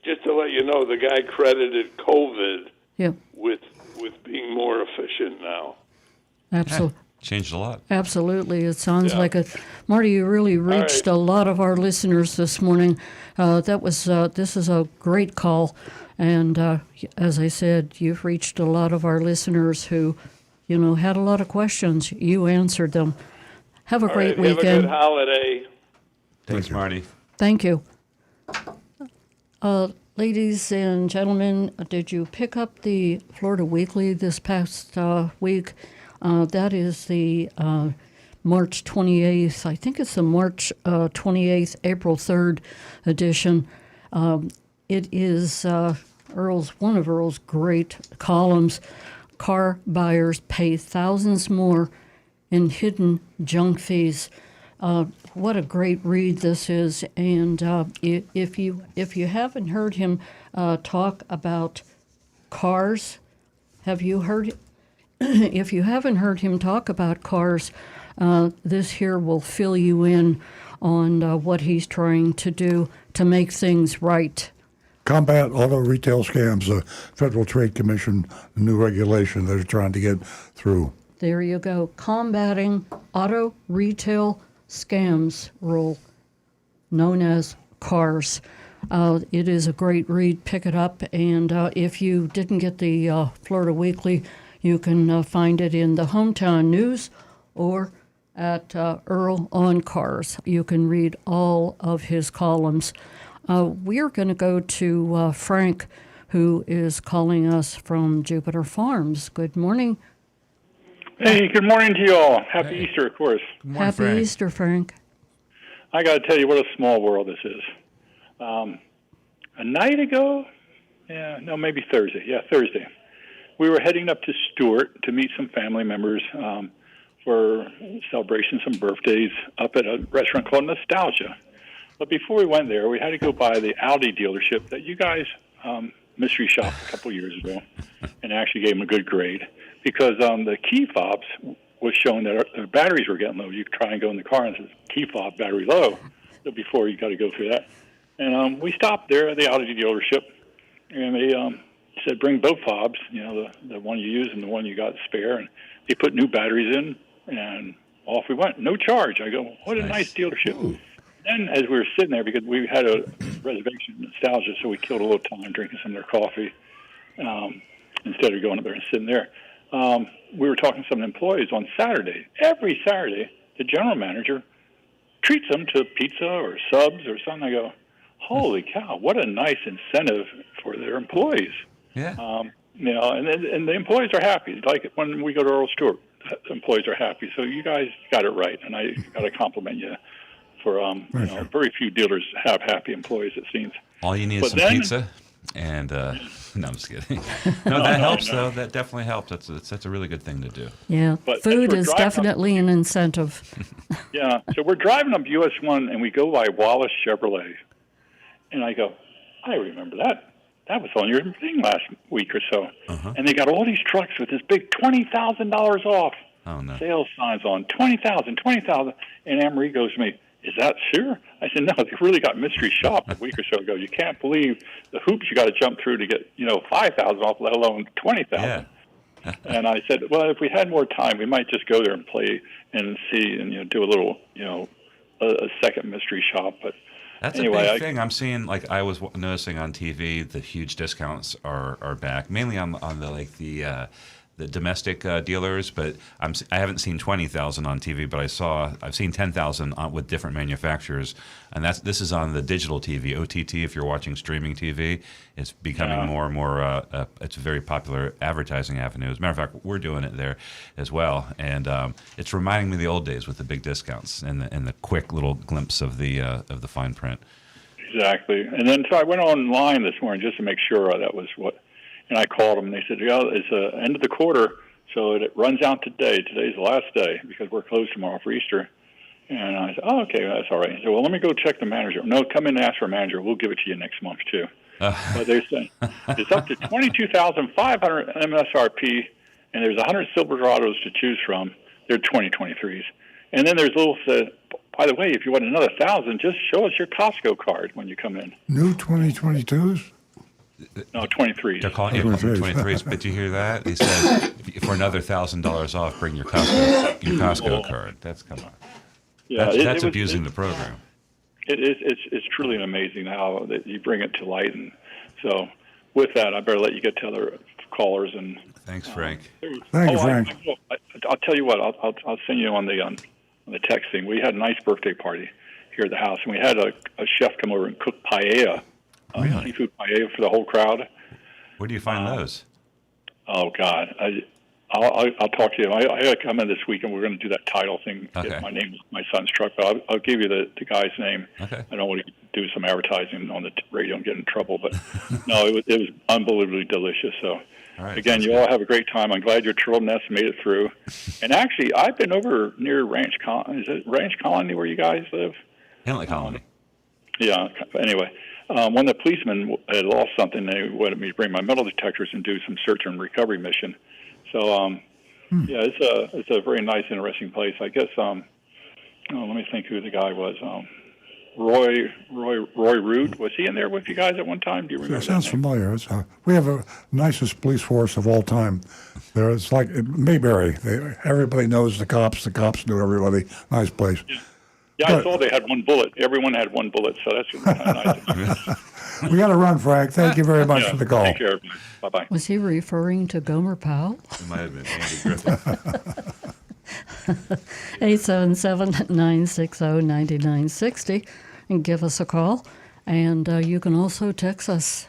Just to let you know, the guy credited COVID Yeah, with being more efficient now. absolutely. Changed a lot. Absolutely. It sounds like Marty, you really reached a lot of our listeners this morning. This is a great call. And as I said, you've reached a lot of our listeners who, had a lot of questions. You answered them. Have a great weekend. Have a good holiday. Thanks, Marty. Thank you. Ladies and gentlemen, did you pick up the Florida Weekly this past week? That is the March 28th. I think it's the March 28th, April 3rd edition. It is one of Earl's great columns. Car buyers pay thousands more in hidden junk fees. What a great read this is. And if you haven't heard him talk about cars, have you heard? If you haven't heard him talk about cars, this here will fill you in on what he's trying to do to make things right. Combat auto retail scams, the Federal Trade Commission new regulation they're trying to get through. There you go. Combating auto retail scams rule, known as CARS. It is a great read. Pick it up. And if you didn't get the Florida Weekly, you can find it in the Hometown News or at Earl on Cars. You can read all of his columns. We're going to go to Frank, who is calling us from Jupiter Farms. Good morning. Hey, good morning to you all. Happy Easter, of course. Happy Frank. Easter, Frank. I got to tell you what a small world this is. A night ago, maybe Thursday. Yeah, Thursday. We were heading up to Stewart to meet some family members for celebration, some birthdays up at a restaurant called Nostalgia. But before we went there, we had to go by the Audi dealership that you guys mystery shopped a couple years ago and actually gave them a good grade because the key fobs was showing that the batteries were getting low. You could try and go in the car and it says key fob battery low. So before you got to go through that. And we stopped there at the Audi dealership and they said bring both fobs, the one you use and the one you got spare. And they put new batteries in and off we went. No charge. I go, what a nice dealership. Ooh. Then as we were sitting there, because we had a reservation Nostalgia, so we killed a little time drinking some of their coffee instead of going up there and sitting there. We were talking to some employees on Saturday. Every Saturday, the general manager treats them to pizza or subs or something. I go, holy cow, what a nice incentive for their employees. Yeah. And the employees are happy. Like when we go to Earl Stewart, the employees are happy. So you guys got it right, and I got to compliment you. For very few dealers have happy employees, it seems. All you need is some pizza, and no, I'm just kidding. No, that helps though. That definitely helps. That's a really good thing to do. Yeah, but food is definitely an incentive. Yeah, so we're driving up US 1 and we go by Wallace Chevrolet, and I go, I remember that. That was on your thing last week or so, and they got all these trucks with this big $20,000 off. Oh no! Sales signs on $20,000, and Anne-Marie goes to me. Is that sure? I said, no, they really got mystery shop a week or so ago. You can't believe the hoops you got to jump through to get, $5,000 off, let alone $20,000. Yeah. And I said, well, if we had more time, we might just go there and play and see and do a little, a second mystery shop. But that's anyway, a big thing. I'm seeing, like I was noticing on TV, the huge discounts are back, mainly on the the domestic dealers, but I haven't seen 20,000 on TV, but I've seen 10,000 with different manufacturers, and this is on the digital TV, OTT. If you're watching streaming TV, it's becoming more and more. It's a very popular advertising avenue. As a matter of fact, we're doing it there as well, and it's reminding me of the old days with the big discounts and the quick little glimpse of the fine print. Exactly. And then so I went online this morning just to make sure that was what, and I called them and they said, yeah, it's the end of the quarter, so it runs out today. Today's the last day because we're closed tomorrow for Easter. And I said, oh, okay, that's all right. He said, well, let me go check the manager. No, come in and ask for a manager. We'll give it to you next month too. But they're saying it's up to $22,500 MSRP, and there's 100 Silverados to choose from. They're 2023s. And then there's little by the way, if you want another 1,000, just show us your Costco card when you come in. New 2022s? No, 23s. They're calling it 23s. But you hear that? He says for another $1,000 off, bring your Costco card. That's come on. Yeah, that's abusing the program. It's truly amazing how that you bring it to light. And so, with that, I better let you get to other callers. And thanks, Frank. Thank you, Frank. I'll tell you what. I'll send you on the text thing. We had a nice birthday party here at the house, and we had a chef come over and cook paella, seafood paella for the whole crowd. Where do you find those? Oh God, I'll talk to you. I got to come in this week, and we're going to do that title thing. Okay. Get my name, my son's truck. But I'll give you the guy's name. Okay. I don't want to do some advertising on the radio and get in trouble, but no, it was unbelievably delicious. So. All right, again, you all have a great time. I'm glad your turtle nest made it through. And actually, I've been over near Ranch Colony. Is it Ranch Colony where you guys live? Henley Colony. Yeah. Anyway, when the policemen had lost something, they wanted me to bring my metal detectors and do some search and recovery mission. So, yeah, it's a very nice, interesting place. I guess. Let me think who the guy was. Roy Rood, was he in there with you guys at one time? Do you remember? It sounds familiar. We have the nicest police force of all time. It's like Mayberry. Everybody knows the cops. The cops know everybody. Nice place. Yeah, I saw they had one bullet. Everyone had one bullet, so that's kind of nice. We got to run, Frank. Thank you very much for the call. Take care, everybody. Bye-bye. Was he referring to Gomer Powell? It might have been Andy Griffith. 877-960-9960 and give us a call. And you can also text us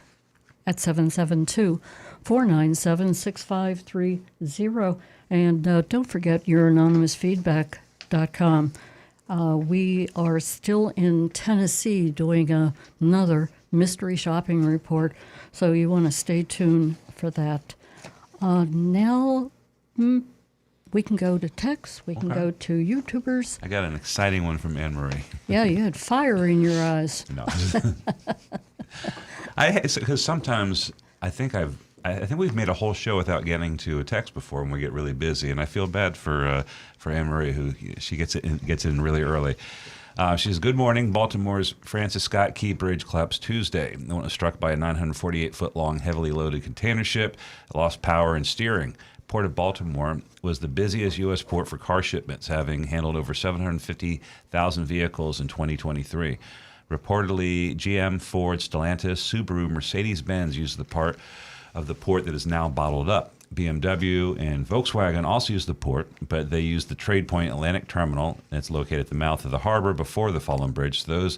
at 772-497-6530. And don't forget your anonymousfeedback.com. We are still in Tennessee doing another mystery shopping report, so you want to stay tuned for that. Now, we can go to text. We can go to YouTubers. I got an exciting one from Anne Marie. Yeah, you had fire in your eyes. No. Because sometimes I think we've made a whole show without getting to a text before when we get really busy, and I feel bad for Anne Marie, who she gets in really early. She says, "Good morning. Baltimore's Francis Scott Key Bridge collapsed Tuesday. The one was struck by a 948-foot-long, heavily loaded container ship. It lost power and steering. Port of Baltimore was the busiest U.S. port for car shipments, having handled over 750,000 vehicles in 2023. Reportedly, GM, Ford, Stellantis, Subaru, Mercedes-Benz used the part of the port that is now bottled up. BMW and Volkswagen also use the port, but they use the Trade Point Atlantic Terminal. It's located at the mouth of the harbor before the fallen bridge. So those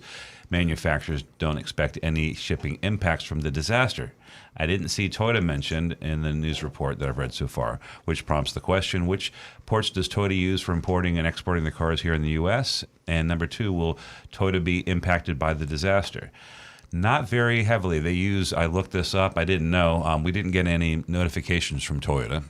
manufacturers don't expect any shipping impacts from the disaster. I didn't see Toyota mentioned in the news report that I've read so far, which prompts the question, which ports does Toyota use for importing and exporting the cars here in the U.S.? And number two, will Toyota be impacted by the disaster? Not very heavily. They use, I looked this up, I didn't know, we didn't get any notifications from Toyota,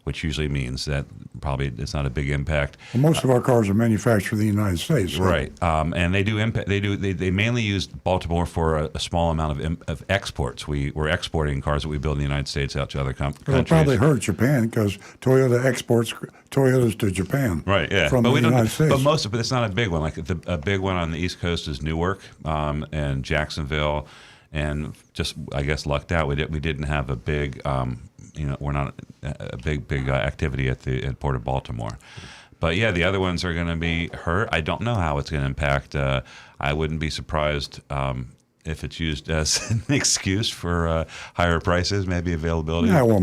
which usually means that probably it's not a big impact. Well, most of our cars are manufactured in the United States. So. Right. And they do impact. They mainly use Baltimore for a small amount of exports. We're exporting cars that we build in the United States out to other countries. It'll probably hurt Japan because Toyota exports Toyotas to Japan. Right. Yeah. From the United States. But it's not a big one. Like a big one on the East Coast is Newark and Jacksonville, and just I guess lucked out. We didn't have a big we're not a big activity at Port of Baltimore. But yeah, the other ones are going to be hurt. I don't know how it's going to impact. I wouldn't be surprised if it's used as an excuse for higher prices, maybe availability. Yeah, well,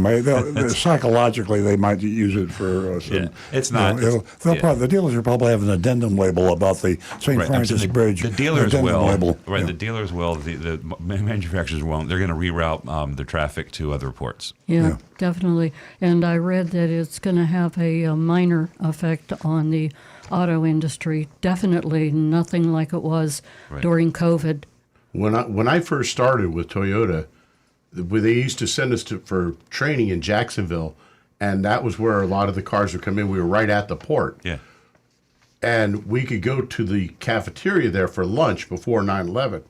psychologically, they might use it for some. Yeah, it's not. The dealers will probably have an addendum label about the St. Francis Bridge. The dealers will. Label. Right, Yeah. the dealers will. The manufacturers won't. They're going to reroute their traffic to other ports. Yeah, definitely. And I read that it's going to have a minor effect on the auto industry. Definitely nothing like it was during COVID. When I first started with Toyota, they used to send us for training in Jacksonville, and that was where a lot of the cars would come in. We were right at the port. Yeah. And we could go to the cafeteria there for lunch before 9/11.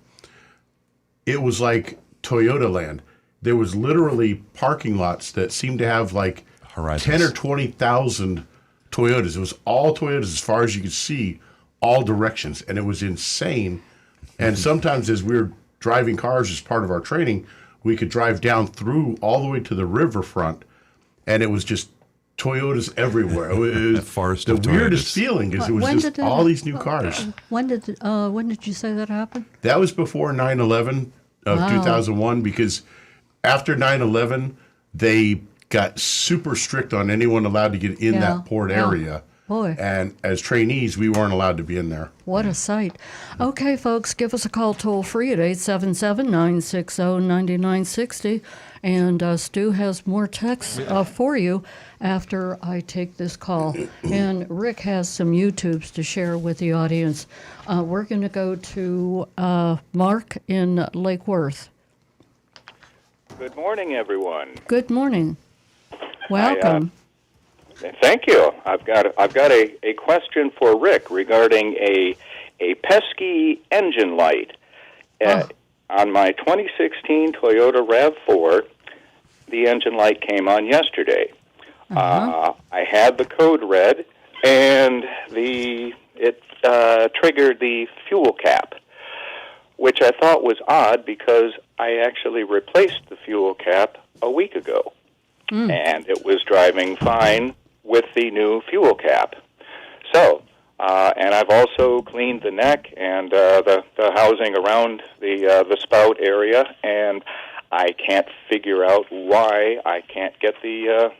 It was like Toyota land. There was literally parking lots that seemed to have like Horizons. 10 or 20,000 Toyotas. It was all Toyotas as far as you could see, all directions, and it was insane. And sometimes as we were driving cars as part of our training, we could drive down through all the way to the riverfront, and it was just Toyotas everywhere. It was forest the of weirdest Toyotas. feeling is it was just all these new cars. When did you say that happened? That was before 9/11 of 2001, because after 9/11, they got super strict on anyone allowed to get in that port area. Boy. And as trainees, we weren't allowed to be in there. What a sight. Okay, folks, give us a call toll free at 877-960-9960. And Stu has more texts for you after I take this call. And Rick has some YouTubes to share with the audience. We're going to go to Mark in Lake Worth. Good morning, everyone. Good morning. Welcome. Thank you. I've got a question for Rick regarding a pesky engine light. On my 2016 Toyota RAV4, the engine light came on yesterday. I had the code read, and it triggered the fuel cap, which I thought was odd because I actually replaced the fuel cap a week ago, and it was driving fine with the new fuel cap. So, and I've also cleaned the neck and the housing around the spout area, and I can't figure out why I can't get the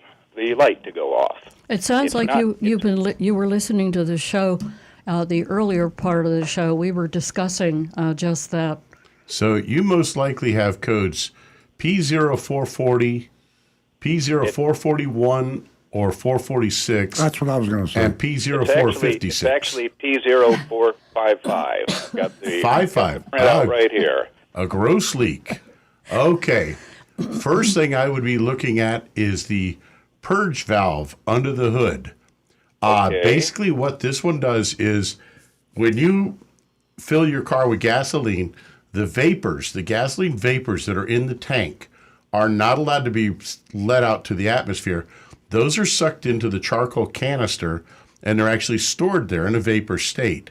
light to go off. It sounds like you were listening to the show, the earlier part of the show. We were discussing just that. So you most likely have codes P0440, P0441, or 446. That's what I was going to say. And P0456. It's actually P0455. I've got the 55. printout right here. A gross leak. Okay. First thing I would be looking at is the purge valve under the hood. Basically what this one does is when you fill your car with gasoline, the gasoline vapors that are in the tank are not allowed to be let out to the atmosphere. Those are sucked into the charcoal canister, and they're actually stored there in a vapor state.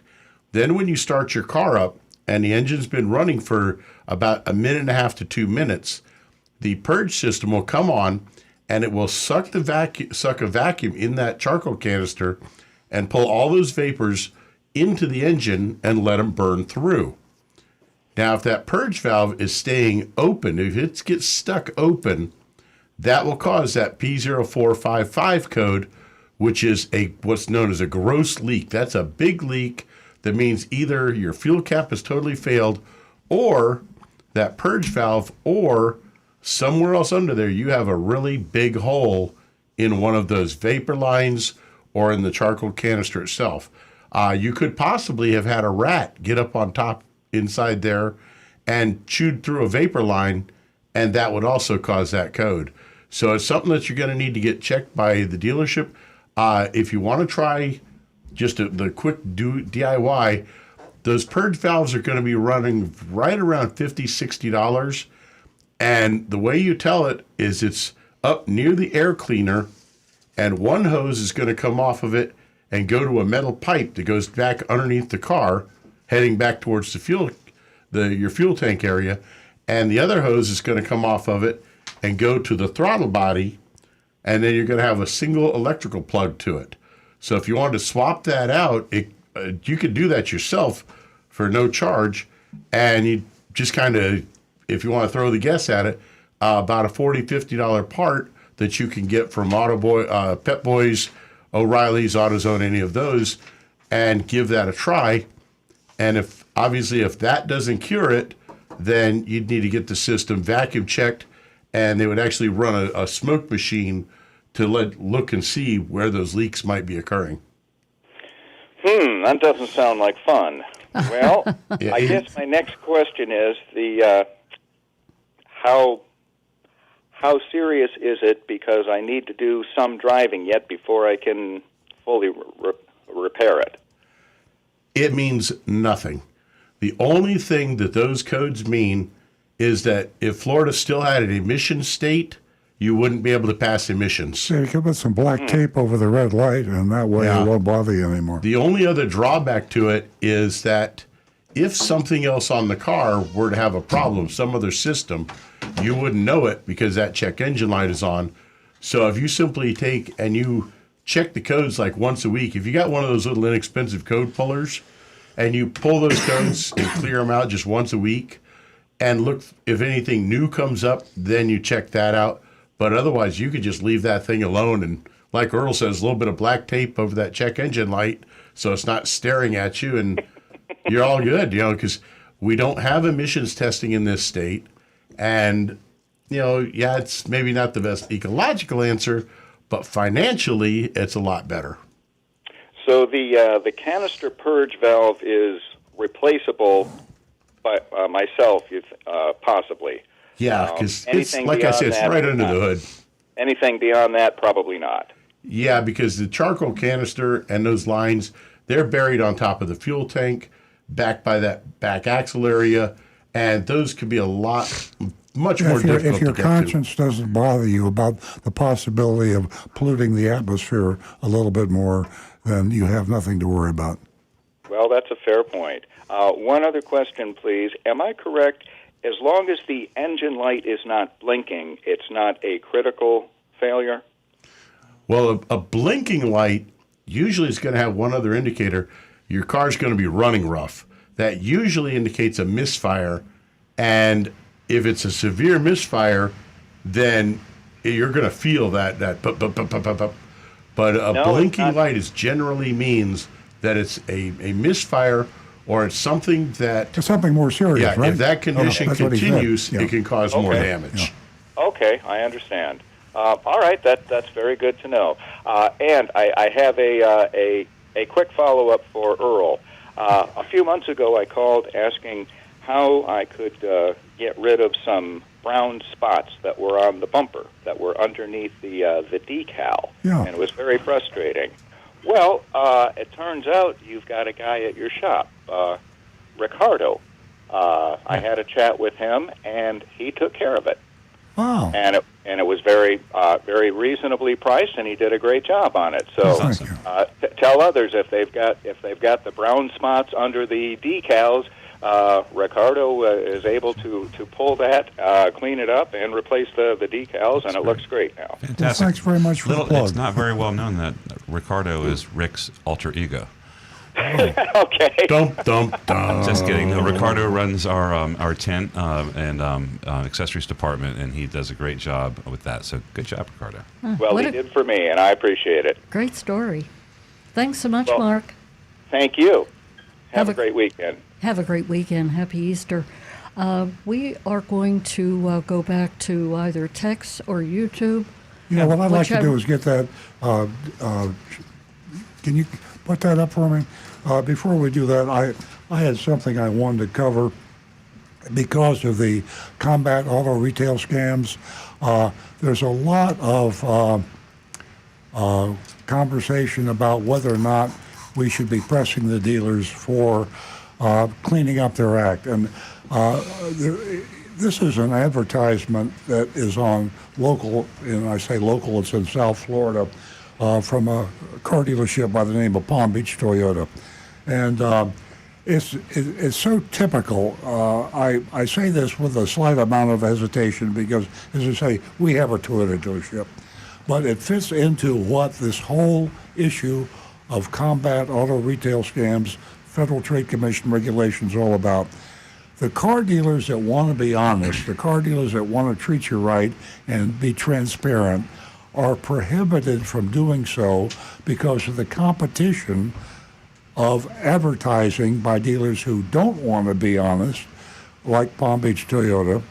Then when you start your car up and the engine's been running for about 1.5 to 2 minutes, the purge system will come on, and it will suck a vacuum in that charcoal canister and pull all those vapors into the engine and let them burn through. Now, if that purge valve is staying open, if it gets stuck open, that will cause that P0455 code, which is what's known as a gross leak. That's a big leak that means either your fuel cap has totally failed, or that purge valve, or somewhere else under there you have a really big hole in one of those vapor lines or in the charcoal canister itself. You could possibly have had a rat get up on top inside there and chewed through a vapor line, and that would also cause that code. So it's something that you're going to need to get checked by the dealership. If you want to try just the quick DIY, those purge valves are going to be running right around $50, $60. And the way you tell it is it's up near the air cleaner, and one hose is going to come off of it and go to a metal pipe that goes back underneath the car, heading back towards your fuel tank area. And the other hose is going to come off of it and go to the throttle body, and then you're going to have a single electrical plug to it. So if you wanted to swap that out, you could do that yourself for no charge, and you just kind of, if you want to throw the guess at it, about a $40, $50 part that you can get from Pep Boys, O'Reilly's, AutoZone, any of those, and give that a try. And if that doesn't cure it, then you'd need to get the system vacuum checked, and they would actually run a smoke machine to look and see where those leaks might be occurring. That doesn't sound like fun. Well, I guess my next question is how serious is it? Because I need to do some driving yet before I can fully repair it. It means nothing. The only thing that those codes mean is that if Florida still had an emission state, you wouldn't be able to pass emissions. So you can put some black tape over the red light, and that way it won't bother you anymore. The only other drawback to it is that if something else on the car were to have a problem, some other system, you wouldn't know it because that check engine light is on. So if you simply take and you check the codes like once a week, if you got one of those little inexpensive code pullers and you pull those codes and clear them out just once a week and look if anything new comes up, then you check that out. But otherwise, you could just leave that thing alone. And like Earl says, a little bit of black tape over that check engine light so it's not staring at you, and you're all good, because we don't have emissions testing in this state. And, it's maybe not the best ecological answer, but financially, it's a lot better. So the canister purge valve is replaceable by myself, possibly. Yeah, because it's, like I said, it's right under the hood. Anything beyond that, probably not. Yeah, because the charcoal canister and those lines, they're buried on top of the fuel tank, back by that back axle area, and those could be much more difficult if your to get conscience doesn't bother you about the possibility of polluting the atmosphere a little bit more, then you have nothing to worry about. Well, that's a fair point. One other question, please. Am I correct? As long as the engine light is not blinking, it's not a critical failure? Well, a blinking light usually is going to have one other indicator. Your car's going to be running rough. That usually indicates a misfire. And if it's a severe misfire, then you're going to feel that. But a blinking light generally means that it's a misfire, or it's something that... It's something more serious, right? If that condition continues, it can cause more damage. Yeah. Okay, I understand. All right, that's very good to know. And I have a quick follow-up for Earl. A few months ago, I called asking how I could get rid of some brown spots that were on the bumper, that were underneath the decal. Yeah. And it was very frustrating. Well, it turns out you've got a guy at your shop, Ricardo. I had a chat with him, and he took care of it. Wow! And it was very reasonably priced, and he did a great job on it. So tell others if they've got the brown spots under the decals, Ricardo is able to pull that, clean it up, and replace the decals, and it looks great now. Fantastic. Well, thanks very much for the plug. It's not very well known that Ricardo is Rick's alter ego. Okay. Dum, dum, dum. Just kidding. No, Ricardo runs our tent and accessories department, and he does a great job with that. So good job, Ricardo. Well, he did for me, and I appreciate it. Great story. Thanks so much, Well, Mark. Thank you. Have a great weekend. Have a great weekend. Happy Easter. We are going to go back to either text or YouTube. What I'd like to do is get that. Can you put that up for me? Before we do that, I had something I wanted to cover because of the combat auto retail scams. There's a lot of conversation about whether or not we should be pressing the dealers for cleaning up their act. And this is an advertisement that is on local, and I say local, it's in South Florida, from a car dealership by the name of Palm Beach Toyota. And it's so typical. I say this with a slight amount of hesitation because, as I say, we have a Toyota dealership. But it fits into what this whole issue of combat auto retail scams, Federal Trade Commission regulations all about. The car dealers that want to be honest, the car dealers that want to treat you right and be transparent, are prohibited from doing so because of the competition of advertising by dealers who don't want to be honest, like Palm Beach Toyota.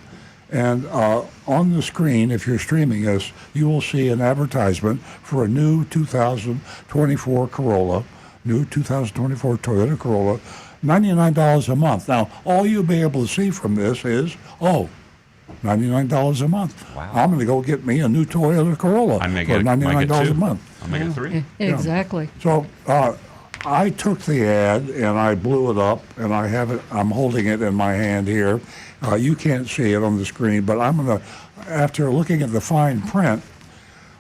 And on the screen, if you're streaming us, you will see an advertisement for a new 2024 Corolla, new 2024 Toyota Corolla, $99 a month. Now, all you'll be able to see from this is, $99 a month. Wow. I'm going to go get me a new Toyota Corolla I may for get $99 a two. month. I'll make it 3. Exactly. So I took the ad and I blew it up, and I have it. I'm holding it in my hand here. You can't see it on the screen, but I'm gonna. After looking at the fine print,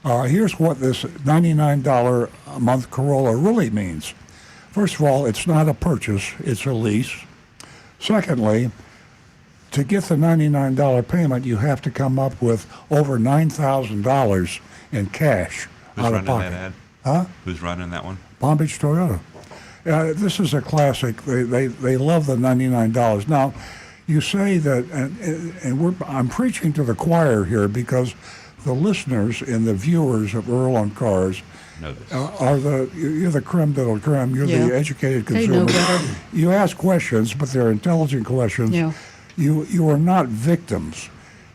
here's what this $99 a month Corolla really means. First of all, it's not a purchase; it's a lease. Secondly, to get the $99 payment, you have to come up with over $9,000 in cash Who's out of running pocket. that ad? Huh? Who's running that one? Palm Beach Toyota. This is a classic. They love the $99. Now, you say that, and I'm preaching to the choir here because the listeners and the viewers of Earl on Cars Know this. you're the creme de la creme. You're Yeah. the educated They know consumer. better. You ask questions, but they're intelligent questions. Yeah. You are not victims.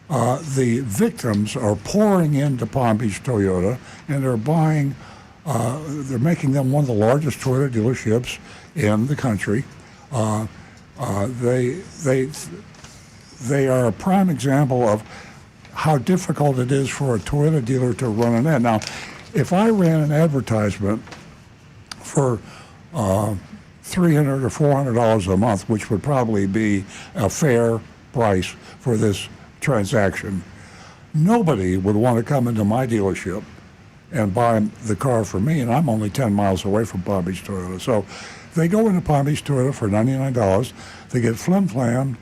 The victims are pouring into Palm Beach Toyota, and they're buying. They're making them one of the largest Toyota dealerships in the country. They are a prime example of how difficult it is for a Toyota dealer to run an ad. Now, if I ran an advertisement for $300 or $400 a month, which would probably be a fair price for this transaction, nobody would want to come into my dealership and buy the car for me, and I'm only 10 miles away from Palm Beach Toyota. So they go into Palm Beach Toyota for $99. They get flim-flammed.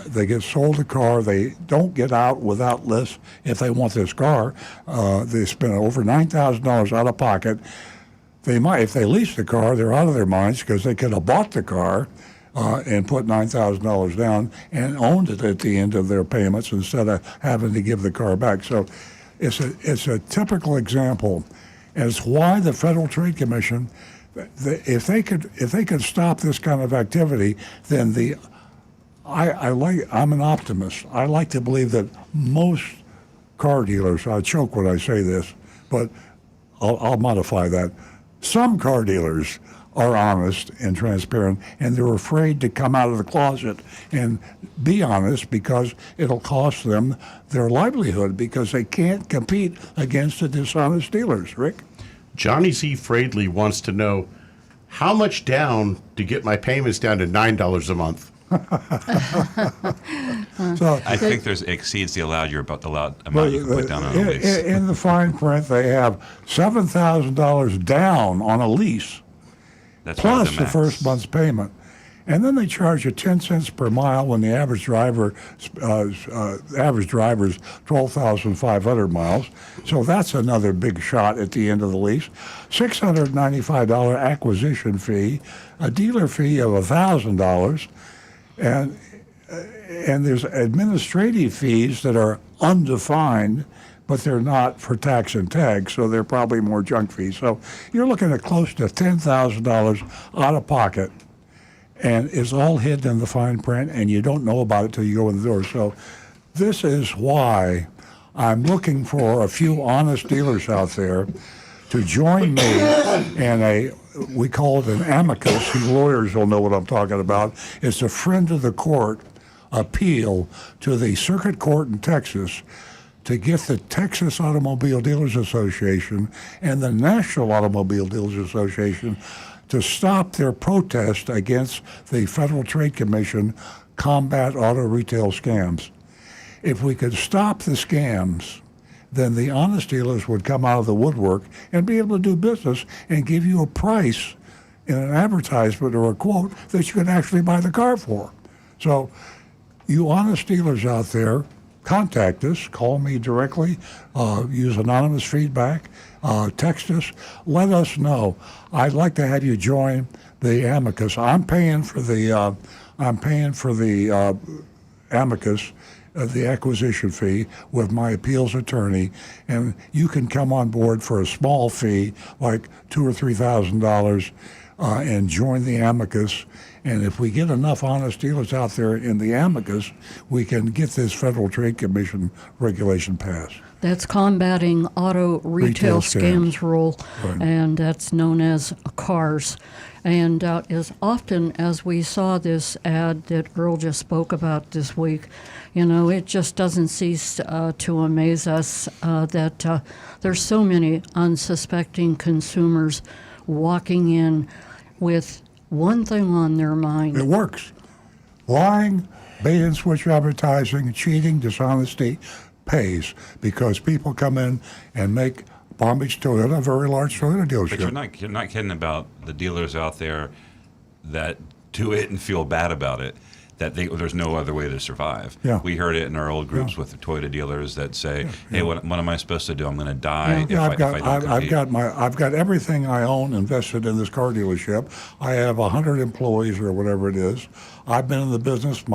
They get sold the car. They don't get out without less if they want this car. They spend over $9,000 out of pocket. They might, if they lease the car, they're out of their minds because they could have bought the car and put $9,000 down and owned it at the end of their payments instead of having to give the car back. So it's a typical example as why the Federal Trade Commission, if they could stop this kind of activity, then I'm an optimist. I like to believe that most car dealers, I choke when I say this, but I'll modify that. Some car dealers are honest and transparent, and they're afraid to come out of the closet and be honest because it'll cost them their livelihood because they can't compete against the dishonest dealers. Rick? Johnny Z. Fradley wants to know how much down to get my payments down to $9 a month. So I think there's exceeds the allowed amount you can put down on a lease. in the fine print, they have $7,000 down on a lease, That's probably plus the max. first month's payment. And then they charge you 10 cents per mile when the average driver's 12,500 miles. So that's another big shot at the end of the lease. $695 acquisition fee, a dealer fee of $1,000, and there's administrative fees that are undefined, but they're not for tax and tag, so they're probably more junk fees. So you're looking at close to $10,000 out of pocket, and it's all hidden in the fine print, and you don't know about it till you go in the door. So this is why I'm looking for a few honest dealers out there to join me in we call it an amicus. You lawyers will know what I'm talking about. It's a friend of the court appeal to the circuit court in Texas to get the Texas Automobile Dealers Association and the National Automobile Dealers Association to stop their protest against the Federal Trade Commission combat auto retail scams. If we could stop the scams, then the honest dealers would come out of the woodwork and be able to do business and give you a price in an advertisement or a quote that you can actually buy the car for. So you honest dealers out there, contact us. Call me directly. Use anonymous feedback. Text us. Let us know. I'd like to have you join the amicus. I'm paying for the amicus, the acquisition fee with my appeals attorney, and you can come on board for a small fee, like $2,000 or $3,000, and join the amicus. And if we get enough honest dealers out there in the amicus, we can get this Federal Trade Commission regulation passed. That's combating auto retail scams rule, Right. and that's known as CARS. And as often as we saw this ad that Earl just spoke about this week, it just doesn't cease to amaze us that there's so many unsuspecting consumers walking in with one thing on their mind. It works. Lying, bait and switch advertising, cheating, dishonesty pays, because people come in and make Palm Beach Toyota a very large Toyota dealership. But you're not kidding about the dealers out there that do it and feel bad about it. That there's no other way to survive. Yeah. We heard it in our old groups with the Toyota dealers that say, "Hey, what am I supposed to do? I'm going to die if I don't compete." I've got everything I own invested in this car dealership. I have 100 employees or whatever it is. I've been in the business.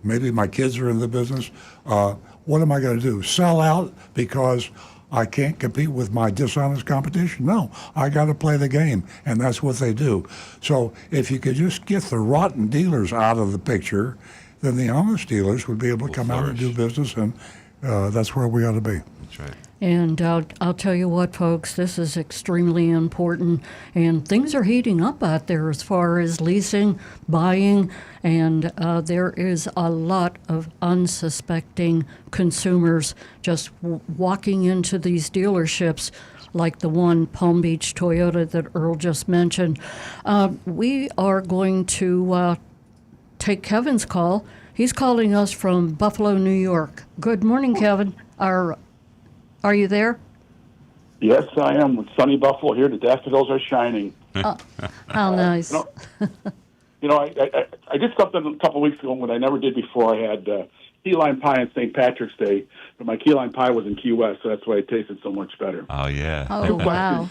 Maybe my kids are in the business. What am I going to do? Sell out because I can't compete with my dishonest competition? No, I got to play the game, and that's what they do. So if you could just get the rotten dealers out of the picture, then the honest dealers would be able to come out and do business, and that's where we ought to be. That's right. And I'll tell you what, folks, this is extremely important, and things are heating up out there as far as leasing, buying, and there is a lot of unsuspecting consumers just walking into these dealerships like the one Palm Beach Toyota that Earl just mentioned. We are going to take Kevin's call. He's calling us from Buffalo, New York. Good morning, Kevin. Are you there? Yes, I am. With sunny Buffalo here, the daffodils are shining. How nice. I did something a couple of weeks ago that I never did before. I had key lime pie on St. Patrick's Day, but my key lime pie was in Key West, so that's why it tasted so much better. Oh, yeah. Oh, wow.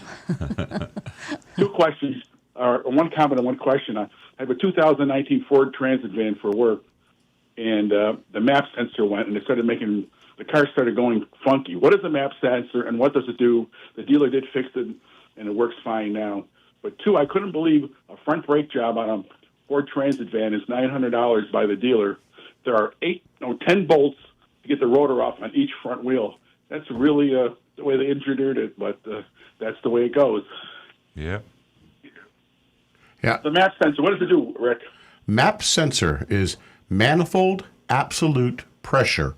Two questions, or one comment and one question. I have a 2019 Ford Transit van for work, and the map sensor went, and the car started going funky. What is a map sensor, and what does it do? The dealer did fix it, and it works fine now. But two, I couldn't believe a front brake job on a Ford Transit van is $900 by the dealer. There are 10 bolts to get the rotor off on each front wheel. That's really the way they engineered it, but that's the way it goes. Yeah. Yeah. The map sensor, what does it do, Rick? MAP sensor is manifold absolute pressure.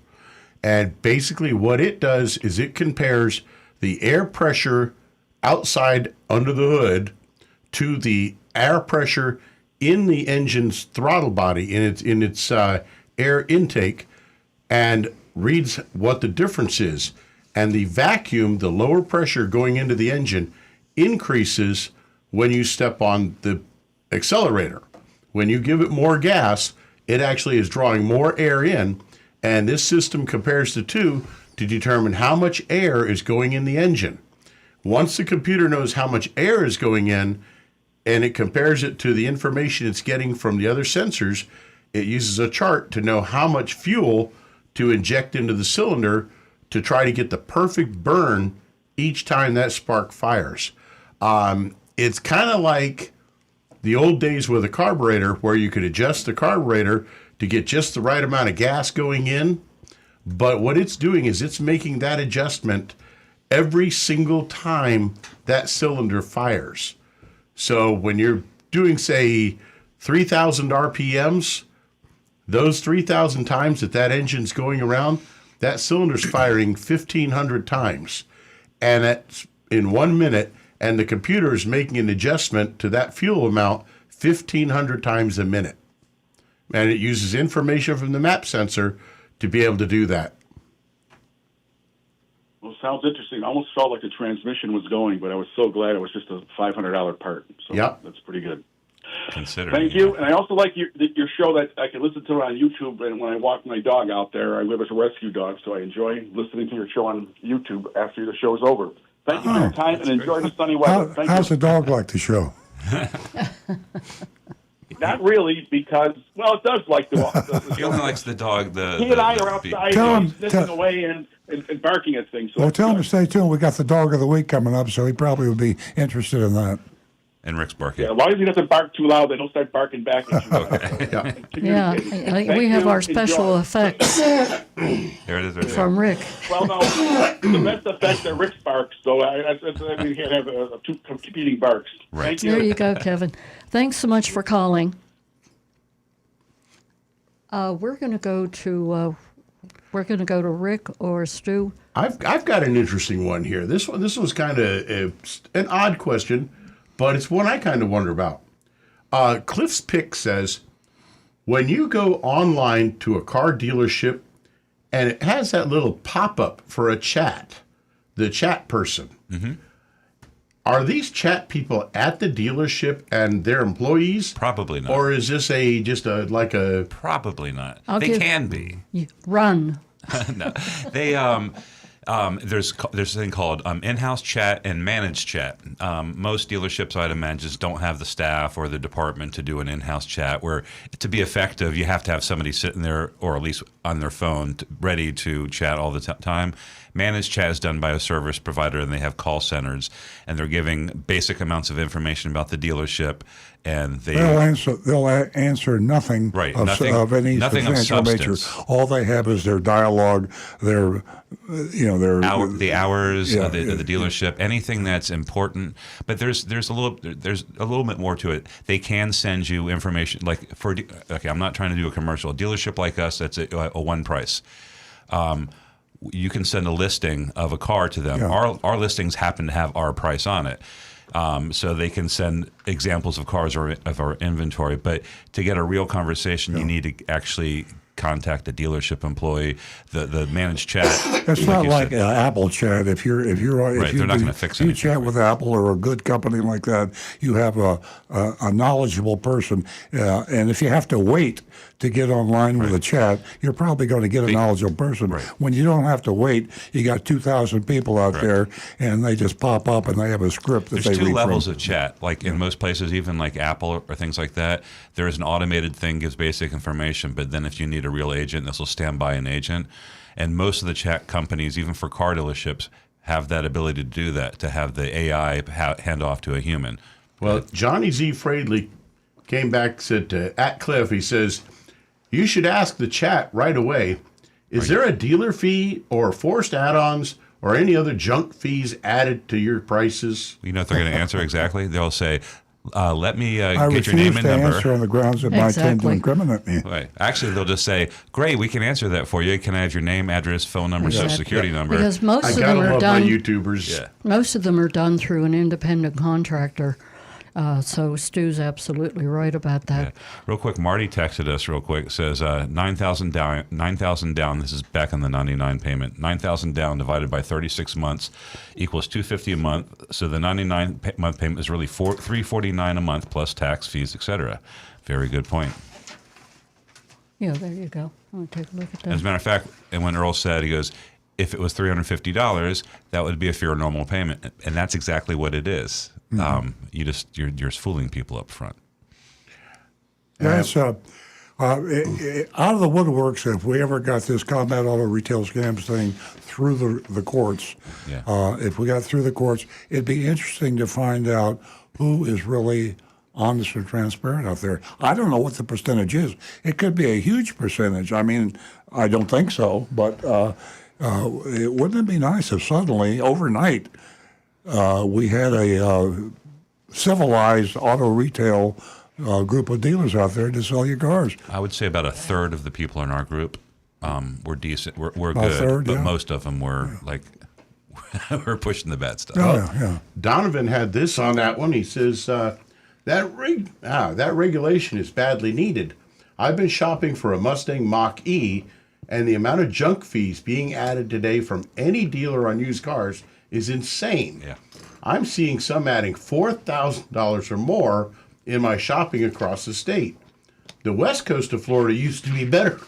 And basically what it does is it compares the air pressure outside under the hood to the air pressure in the engine's throttle body, in its air intake, and reads what the difference is. And the vacuum, the lower pressure going into the engine, increases when you step on the accelerator. When you give it more gas, it actually is drawing more air in, and this system compares the two to determine how much air is going in the engine. Once the computer knows how much air is going in, and it compares it to the information it's getting from the other sensors, it uses a chart to know how much fuel to inject into the cylinder to try to get the perfect burn each time that spark fires. It's kind of like the old days with a carburetor, where you could adjust the carburetor to get just the right amount of gas going in. But what it's doing is it's making that adjustment every single time that cylinder fires. So when you're doing, say, 3,000 RPMs, those 3,000 times that engine's going around, that cylinder's firing 1,500 times. And that's in 1 minute, and the computer is making an adjustment to that fuel amount 1,500 times a minute. And it uses information from the map sensor to be able to do that. Well, it sounds interesting. I almost felt like the transmission was going, but I was so glad it was just a $500 part. So Yep. That's pretty good. Considering. Thank you. And I also like your show that I can listen to on YouTube. And when I walk my dog out there, I live as a rescue dog, so I enjoy listening to your show on YouTube after the show's over. Thank you for your time and enjoy the sunny weather. Thank How's you. the dog like the show? Not really, because, well, it does like the He only likes the dog. He and I are outside Tell him- sniffing away and barking at things. So Well, tell him to stay tuned. We got the dog of the week coming up, so he probably would be interested in that. And Rick's barking. Yeah, as long as he doesn't bark too loud, they don't start barking back at you. Yeah, we have our special effects There it is right there. from Rick. Well, no, the best effect are Rick's barks, so we can't have two competing barks. Right. Thank you. There you go, Kevin. Thanks so much for calling. We're going to go to Rick or Stu. I've got an interesting one here. This was kind of an odd question, but it's one I kind of wonder about. Cliff's Pick says, when you go online to a car dealership and it has that little pop-up for a chat, the chat person, are these chat people at the dealership and their employees? Probably not. Or is this Probably not. I'll They give- can be. Run. No, they there's a thing called in-house chat and managed chat. Most dealerships, I'd imagine, just don't have the staff or the department to do an in-house chat. Where to be effective, you have to have somebody sitting there, or at least on their phone, ready to chat all the time. Managed chat is done by a service provider, and they have call centers, and they're giving basic amounts of information about the dealership, and They'll answer nothing, Right, of, nothing- of any nothing of substantial nature. substance. All they have is their dialogue, their the hours, Yeah, the dealership, anything that's important. But there's a little bit more to it. They can send you information okay. I'm not trying to do a commercial. A dealership like us, that's a one price. You can send a listing of a car to them. Yeah. Our listings happen to have our price on it. So they can send examples of cars or of our inventory. But to get a real conversation, you need to actually contact a dealership employee. The managed chat. It's not you like said. Apple chat. If you're Right, they're not gonna fix you anything. chat with Apple or a good company like that, you have a knowledgeable person. And if you have to wait to get online with a chat, you're probably going to get a knowledgeable person. Right. When you don't have to wait, you got 2,000 people out there, and they just pop up and they have a script that There's they two read levels from. of chat. Like in most places, even like Apple or things like that, there is an automated thing, gives basic information. But then if you need a real agent, this will stand by an agent. And most of the chat companies, even for car dealerships, have that ability to do that, to have the AI hand off to a human. Well, Johnny Z. Fradley came back, said to at Cliff, he says, you should ask the chat right away, is there a dealer fee or forced add-ons or any other junk fees added to your prices? You know what they're going to answer exactly? They'll say, let me I get your name refuse and to number. answer on the grounds that might tend to Exactly. incriminate me. Right. Actually, they'll just say, great, we can answer that for you. Can I have your name, address, phone number, social Exactly. security number? Because most I of gotta them are love my done. YouTubers. Yeah. Most of them are done through an independent contractor. So Stu's absolutely right about that. Yeah. Real quick, Marty texted us real quick. It says 9,000 down. 9,000 down. This is back on the 99 payment. 9,000 down divided by 36 months equals $250 a month. So the 99 month payment is really $349 a month plus tax, fees, etc. Very good point. Yeah, there you go. I'll take a look at As a that. matter of fact, and when Earl said, he goes, if it was $350, that would be a fair normal payment, and that's exactly what it is. You're just fooling people up front. That's out of the woodworks. If we ever got this combat auto retail scams thing through the courts, if we got through the courts, it'd be interesting to find out who is really honest and transparent out there. I don't know what the percentage is. It could be a huge percentage. I mean, I don't think so, but wouldn't it be nice if suddenly, overnight, we had a civilized auto retail group of dealers out there to sell your cars? I would say about a third of the people in our group were decent. We're A good, third, but yeah. most of them were like we're pushing the bad stuff. Yeah. Donovan had this on that one. He says, that regulation is badly needed. I've been shopping for a Mustang Mach-E, and the amount of junk fees being added today from any dealer on used cars is insane. Yeah. I'm seeing some adding $4,000 or more in my shopping across the state. The west coast of Florida used to be better.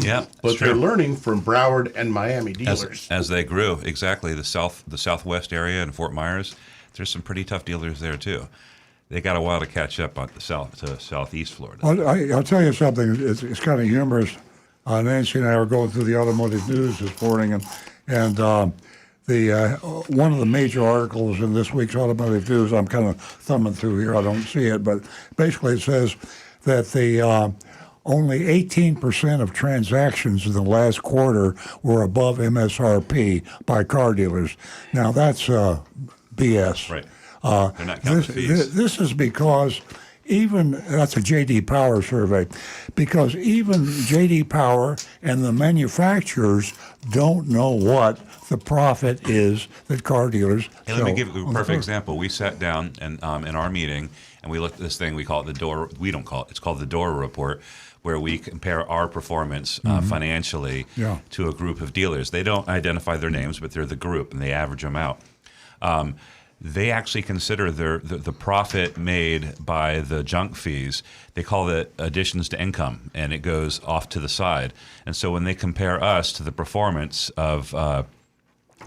Yeah, but they're learning from Broward and Miami dealers. As they grew, exactly. The southwest area and Fort Myers, there's some pretty tough dealers there too. They got a while to catch up on the southeast Florida. I'll tell you something. It's kind of humorous. Nancy and I were going through the automotive news this morning, and the one of the major articles in this week's automotive news. I'm kind of thumbing through here. I don't see it, but basically it says that the only 18% of transactions in the last quarter were above MSRP by car dealers. Now that's BS. Right. They're not counting fees. This is because that's a J.D. Power survey, because even J.D. Power and the manufacturers don't know what the profit is that car dealers Hey, sell. let me give you a perfect example. We sat down and in our meeting, and we looked at this thing. We call it the Dora. We don't call it. It's called the Dora Report, where we compare our performance financially to a group of dealers. They don't identify their names, but they're the group, and they average them out. They actually consider the profit made by the junk fees. They call it additions to income, and it goes off to the side. And so when they compare us to the performance of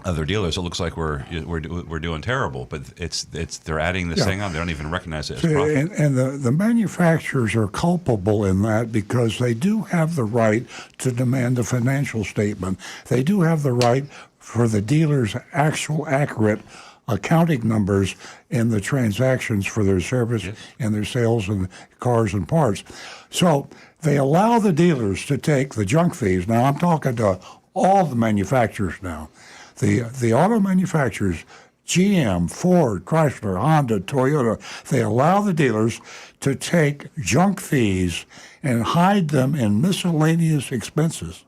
other dealers, it looks like we're doing terrible. But it's they're adding this thing on. They don't even recognize it as profit. And the manufacturers are culpable in that because they do have the right to demand a financial statement. They do have the right for the dealer's actual accurate accounting numbers in the transactions for their service and their sales and cars and parts. So they allow the dealers to take the junk fees. Now I'm talking to all the manufacturers now. The auto manufacturers, GM, Ford, Chrysler, Honda, Toyota, they allow the dealers to take junk fees and hide them in miscellaneous expenses.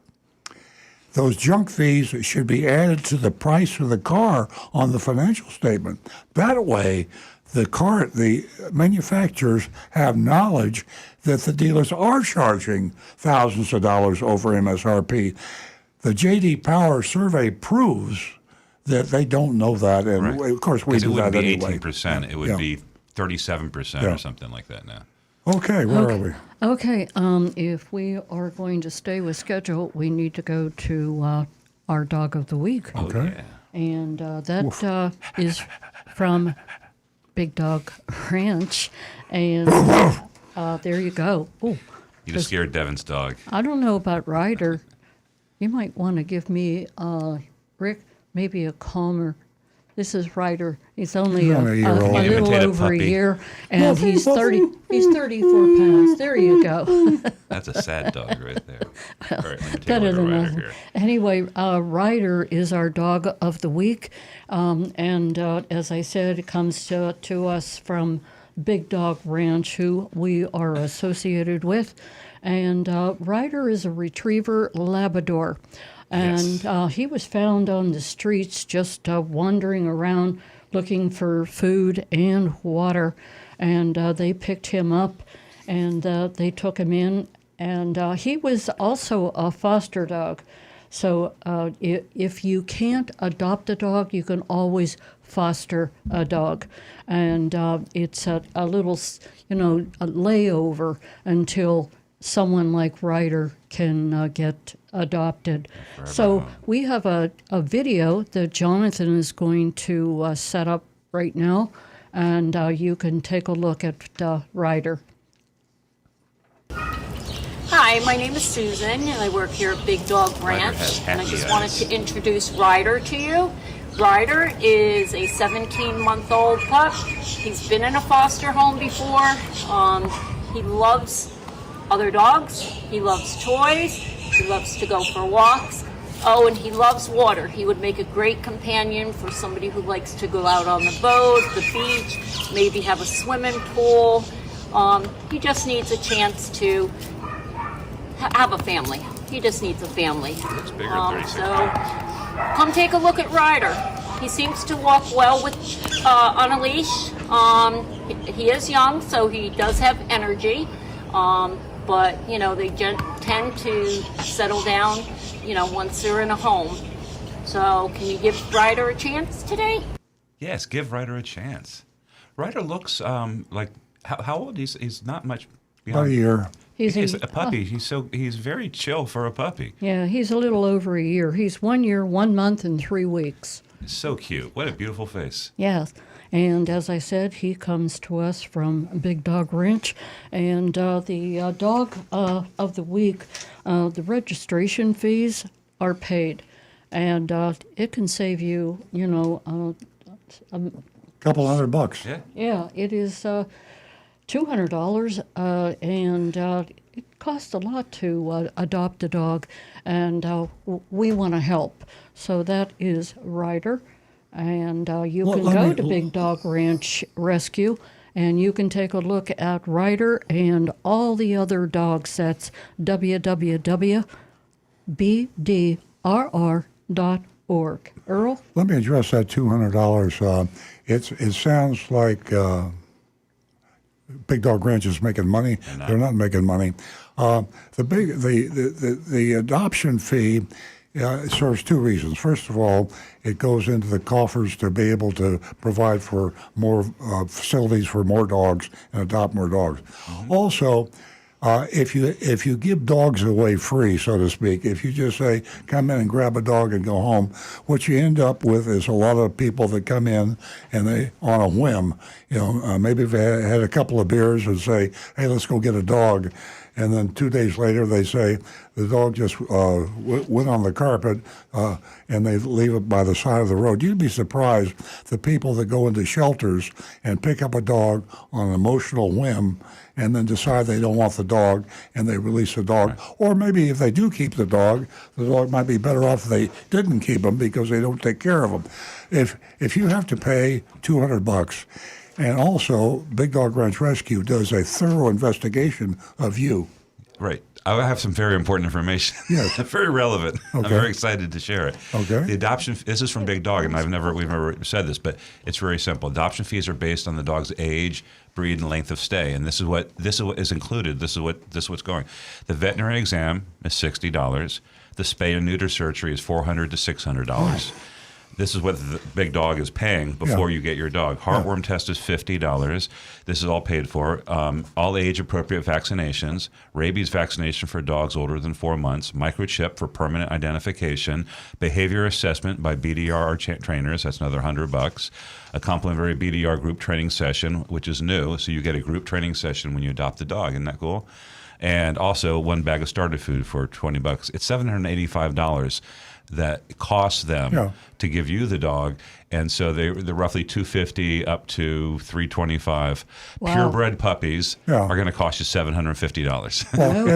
Those junk fees should be added to the price of the car on the financial statement. That way, the manufacturers have knowledge that the dealers are charging thousands of dollars over MSRP. The J.D. Power survey proves that they don't know that, and of course we do that anyway. It wouldn't be 18%; it would be 37% or something like that now. Okay, where are we? Okay, if we are going to stay with schedule, we need to go to our dog of the week. Okay. And that is from Big Dog Ranch. And there you go. Ooh, You just scared Devin's dog. I don't know about Ryder. You might want to give me, Rick, maybe a calmer. This is Ryder. He's only a little over a year, and he's 34 pounds. There you go. That's a sad dog right there. All right, let me take Better a look than at Ryder nothing. here. Anyway, Ryder is our dog of the week, and as I said, it comes to us from Big Dog Ranch, who we are associated with, and Ryder is a retriever Labrador. And he was found on the streets just wandering around looking for food and water. And they picked him up and they took him in. And he was also a foster dog. So if you can't adopt a dog, you can always foster a dog. And it's a little, a layover until someone like Ryder can get adopted. So we have a video that Jonathan is going to set up right now, and you can take a look at Ryder. Hi, my name is Susan, and I work here at Big Dog Ranch, and I just wanted to introduce Ryder to you. Ryder is a 17-month-old pup. He's been in a foster home before. He loves other dogs. He loves toys. He loves to go for walks. Oh, and he loves water. He would make a great companion for somebody who likes to go out on the boat, the beach, maybe have a swimming pool. He just needs a chance to have a family. He just needs a family. So come take a look at Ryder. He seems to walk well with on a leash. He is young, so he does have energy. But, they tend to settle down, once they're in a home. So can you give Ryder a chance today? Yes, give Ryder a chance. Ryder looks like how old? He's not much About beyond. a year. He's a puppy. He's very chill for a puppy. Yeah, he's a little over a year. He's 1 year, 1 month, and 3 weeks. So cute. What a beautiful face. Yes. And as I said, he comes to us from Big Dog Ranch. And the dog of the week, the registration fees are paid. And it can save you, Couple $100. Yeah. Yeah, it is $200, and it costs a lot to adopt a dog, and we want to help. So that is Ryder, and you can go to Big Dog Ranch Rescue, and you can take a look at Ryder and all the other dog sets, www.bdrr.org. Earl? Let me address that $200. It sounds like Big Dog Ranch is making money. They're not making money. The adoption fee serves two reasons. First of all, it goes into the coffers to be able to provide for more facilities for more dogs and adopt more dogs. Mm-hmm. Also, if you give dogs away free, so to speak, if you just say, come in and grab a dog and go home, what you end up with is a lot of people that come in and they, on a whim, maybe they had a couple of beers and say, hey, let's go get a dog. And then 2 days later, they say the dog just went on the carpet, and they leave it by the side of the road. You'd be surprised the people that go into shelters and pick up a dog on an emotional whim and then decide they don't want the dog and they release the dog. Right. Or maybe if they do keep the dog might be better off if they didn't keep him because they don't take care of him. If you have to pay $200, and also, Big Dog Ranch Rescue does a thorough investigation of you. Right. I have some very important information. Yes. Very relevant. Okay. I'm very excited to share it. Okay. The adoption, this is from Big Dog, and we've never said this, but it's very simple. Adoption fees are based on the dog's age, breed, and length of stay, and this is what is included. This is what's going. The veterinary exam is $60. The spay and neuter surgery is $400 to $600. Oh. This is what the Big Dog is paying before you get your dog. Heartworm test is $50. This is all paid for. All age-appropriate vaccinations, rabies vaccination for dogs older than 4 months, microchip for permanent identification, behavior assessment by BDR trainers, that's another $100. A complimentary BDR group training session, which is new, so you get a group training session when you adopt a dog. Isn't that cool? And also 1 bag of starter food for $20. It's $785 that costs them to give you the dog, and so they're roughly $250 up to $325. Wow. Purebred puppies are going to cost you $750. Well,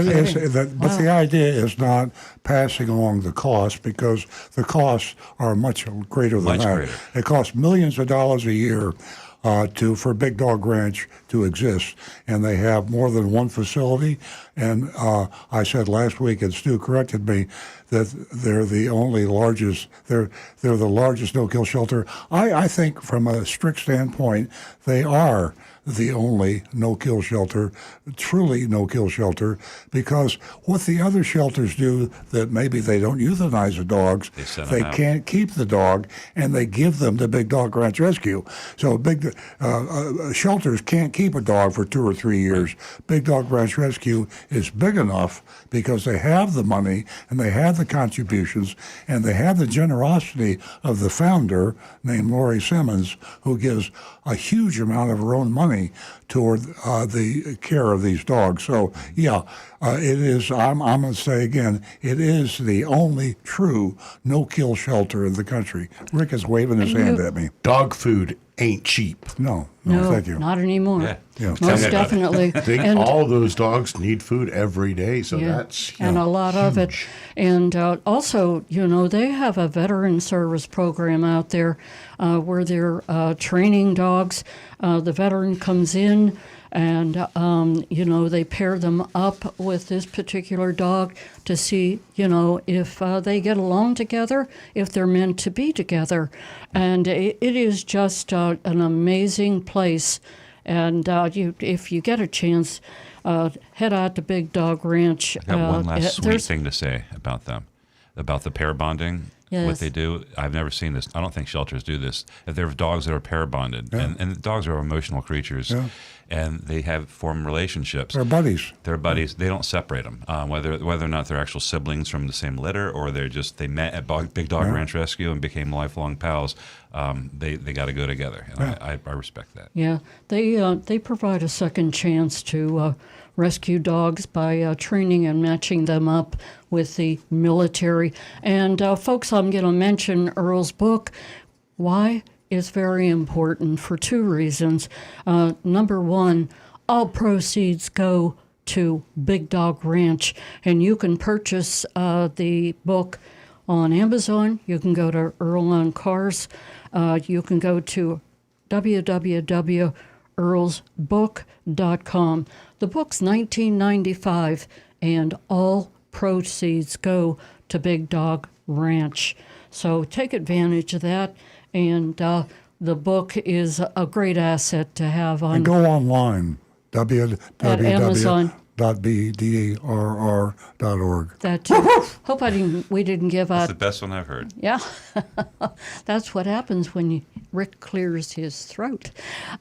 but the idea is not passing along the cost because the costs are much greater than that. Greater. It costs millions of dollars a year for Big Dog Ranch to exist, and they have more than one facility. And I said last week, and Stu corrected me, that they're the largest no-kill shelter. I think from a strict standpoint, they are the only no-kill shelter, truly no-kill shelter, because what the other shelters do that maybe they don't euthanize the dogs, they can't keep the dog, and they give them to Big Dog Ranch Rescue. So big shelters can't keep a dog for 2 or 3 years. Big Dog Ranch Rescue is big enough because they have the money and they have the contributions and they have the generosity of the founder named Lori Simmons, who gives a huge amount of her own money toward the care of these dogs. So, it is, I'm going to say again, it is the only true no-kill shelter in the country. Rick is waving his hand at me. Dog food ain't cheap. No, thank you. Not anymore. Yeah. Most definitely. All those dogs need food every day, so that's and a lot of it. huge. And also, they have a veteran service program out there where they're training dogs. The veteran comes in and, they pair them up with this particular dog to see, if they get along together, if they're meant to be together. And it is just an amazing place. And if you get a chance, head out to Big Dog Ranch. I got one last sweet thing to say about them, about the pair bonding. Yes. what they do. I've never seen this. I don't think shelters do this. If there are dogs that are pair bonded, and dogs are emotional creatures, and they form relationships. They're buddies. They're buddies. They don't separate them. Whether or not they're actual siblings from the same litter, or they met at Big Dog Ranch Rescue and became lifelong pals. They got to go together. And I respect that. Yeah, they provide a second chance to rescue dogs by training and matching them up with the military. And folks, I'm going to mention Earl's book. Why? Is very important for two reasons. Number one, all proceeds go to Big Dog Ranch, and you can purchase the book on Amazon. You can go to Earl on Cars. You can go to www.earlsbook.com. The book's $19.95, and all proceeds go to Big Dog Ranch. So take advantage of that. And the book is a great asset to have on. And go online, www.amazon.bdrr.org. That too. Hope we didn't give out. That's the best one I've heard. Yeah, that's what happens when Rick clears his throat.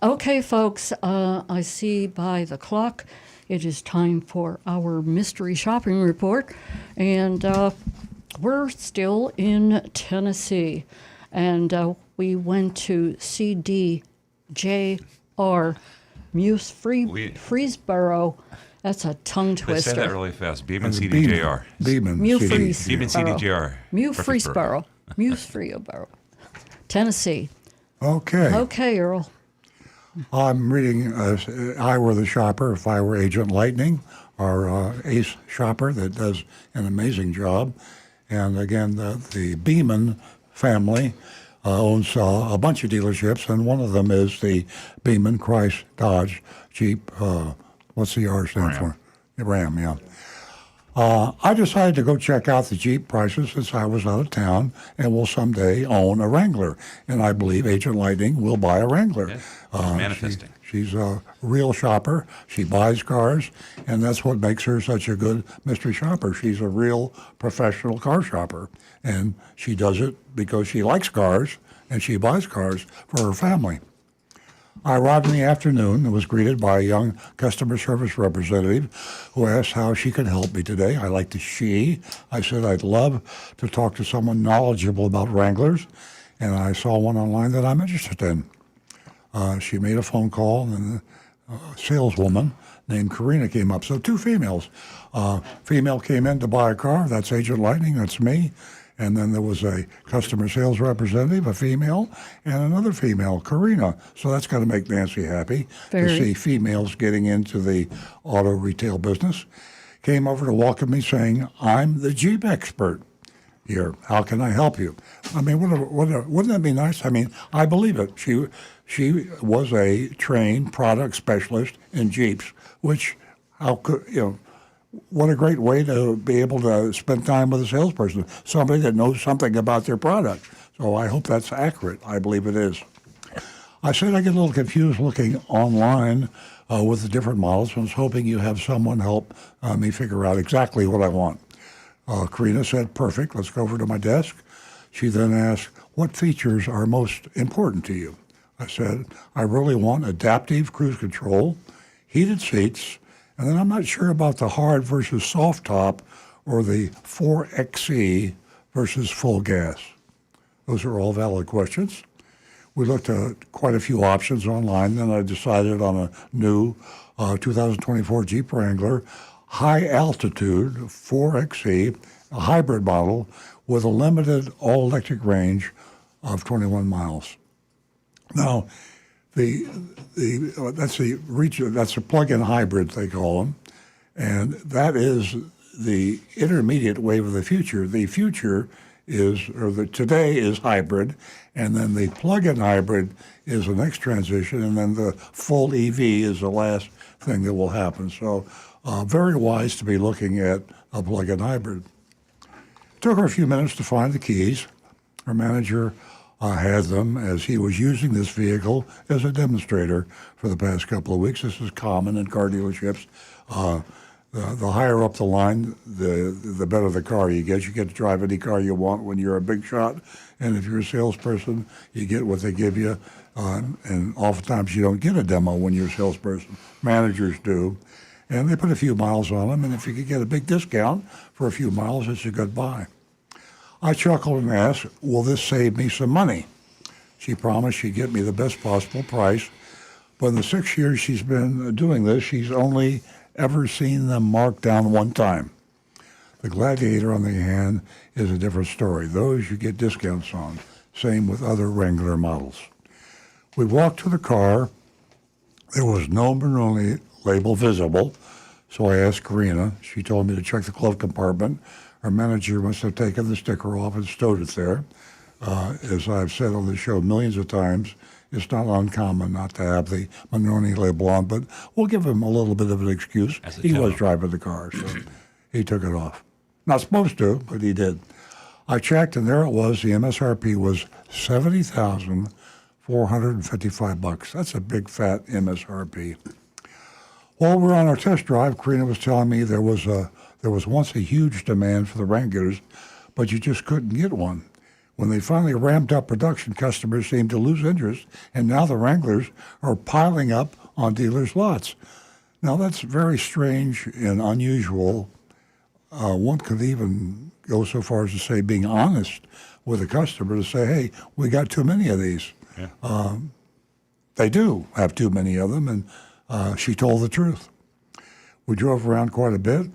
Okay, folks, I see by the clock it is time for our mystery shopping report, and we're still in Tennessee. And we went to CDJR, Murfreesboro. That's a tongue twister. Say that really fast. Beeman CDJR. Beeman CDJR. Murfreesboro, Tennessee. Okay. Okay, Earl. I'm reading I Were the Shopper, If I Were Agent Lightning, our ace shopper that does an amazing job. And again, the Beeman family owns a bunch of dealerships, and one of them is the Beeman Chrysler Dodge Jeep. What's the R stand for? Ram, yeah. I decided to go check out the Jeep prices since I was out of town and will someday own a Wrangler. And I believe Agent Lightning will buy a Wrangler. Yeah, manifesting. She's a real shopper. She buys cars, and that's what makes her such a good mystery shopper. She's a real professional car shopper, and she does it because she likes cars, and she buys cars for her family. I arrived in the afternoon and was greeted by a young customer service representative who asked how she could help me today. I like the she. I said I'd love to talk to someone knowledgeable about Wranglers, and I saw one online that I'm interested in. She made a phone call, and a saleswoman named Karina came up. So two females. Female came in to buy a car. That's Agent Lightning. That's me. And then there was a customer sales representative, a female, and another female, Karina. So that's got to make Nancy happy to see females getting into the auto retail business. Came over to welcome me saying, I'm the Jeep expert here. How can I help you? I mean, wouldn't that be nice? I mean, I believe it. She was a trained product specialist in Jeeps, which, what a great way to be able to spend time with a salesperson, somebody that knows something about their product. So I hope that's accurate. I believe it is. I said I get a little confused looking online with the different models, and was hoping you have someone help me figure out exactly what I want. Karina said, perfect, let's go over to my desk. She then asked, what features are most important to you? I said, I really want adaptive cruise control, heated seats, and then I'm not sure about the hard versus soft top or the 4XE versus full gas. Those are all valid questions. We looked at quite a few options online, then I decided on a new 2024 Jeep Wrangler, high altitude 4XE, a hybrid model with a limited all-electric range of 21 miles. Now, that's a plug-in hybrid, they call them, and that is the intermediate wave of the future. The future today is hybrid, and then the plug-in hybrid is the next transition, and then the full EV is the last thing that will happen. So very wise to be looking at a plug-in hybrid. It took her a few minutes to find the keys. Her manager had them as he was using this vehicle as a demonstrator for the past couple of weeks. This is common in car dealerships. the higher up the line, the better the car you get. You get to drive any car you want when you're a big shot, and if you're a salesperson, you get what they give you. And oftentimes you don't get a demo when you're a salesperson. Managers do, and they put a few miles on them. And if you could get a big discount for a few miles, it's a good buy. I chuckled and asked, "Will this save me some money?" She promised she'd get me the best possible price. But in the 6 years she's been doing this, she's only ever seen them marked down one time. The Gladiator, on the other hand, is a different story. Those you get discounts on. Same with other Wrangler models. We walked to the car. There was no Benoni label visible, so I asked Karina. She told me to check the glove compartment. Our manager must have taken the sticker off and stowed it there. As I've said on the show millions of times, it's not uncommon not to have the Benoni label on, but we'll give him a little bit of an excuse. He was driving the car, so he took it off. Not supposed to, but he did. I checked, and there it was. The MSRP was $70,455. That's a big, fat MSRP. While we're on our test drive, Karina was telling me there was once a huge demand for the Wranglers, but you just couldn't get one. When they finally ramped up production, customers seemed to lose interest, and now the Wranglers are piling up on dealers' lots. Now, that's very strange and unusual. One could even go so far as to say being honest with a customer to say, hey, we got too many of these. Yeah. They do have too many of them, and she told the truth. We drove around quite a bit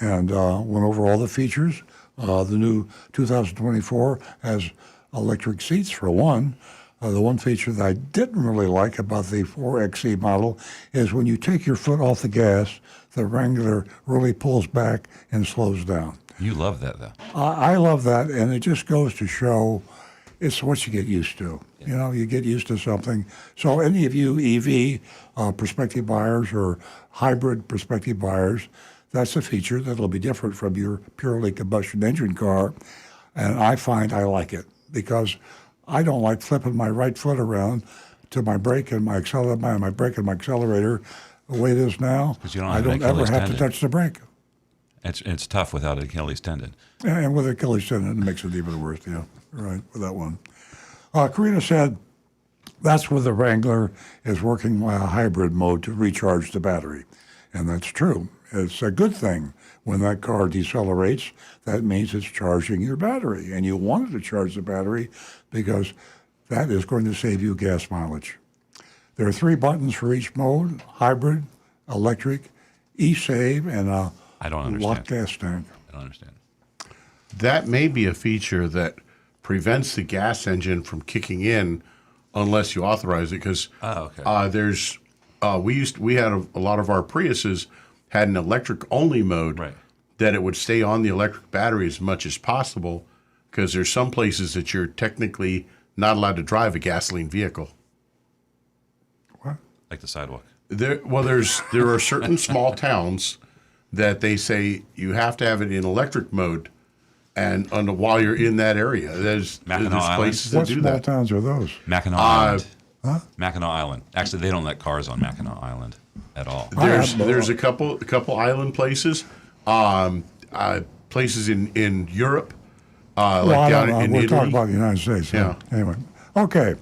and went over all the features. The new 2024 has electric seats for one. The one feature that I didn't really like about the 4XE model is when you take your foot off the gas, the Wrangler really pulls back and slows down. You love that, though. I love that, and it just goes to show it's what you get used to. Yeah. You know, you get used to something. So any of you EV prospective buyers or hybrid prospective buyers, that's a feature that'll be different from your purely combustion engine car, and I find I like it because I don't like flipping my right foot around to my brake and my accelerator the way it is now. I don't ever have to touch the brake. It's tough without an Achilles tendon. Yeah, and with Achilles tendon, it makes it even worse. Yeah, right, with that one. Karina said that's where the Wrangler is working a hybrid mode to recharge the battery, and that's true. It's a good thing when that car decelerates. That means it's charging your battery, and you want it to charge the battery because that is going to save you gas mileage. There are 3 buttons for each mode: hybrid, electric, e-save, and a locked gas tank. I don't understand. That may be a feature that prevents the gas engine from kicking in unless you authorize it, because we had a lot of our Priuses had an electric only mode, right, that it would stay on the electric battery as much as possible, because there's some places that you're technically not allowed to drive a gasoline vehicle. What? Like the sidewalk. There are certain small towns that they say you have to have it in electric mode, and while you're in that area, there's places that do that. What small towns are those? Mackinac Island. Huh? Mackinac Island. Actually, they don't let cars on Mackinac Island at all. There's a couple island places, places in Europe, down in Italy. We're talking about the United States. Yeah. Anyway, okay.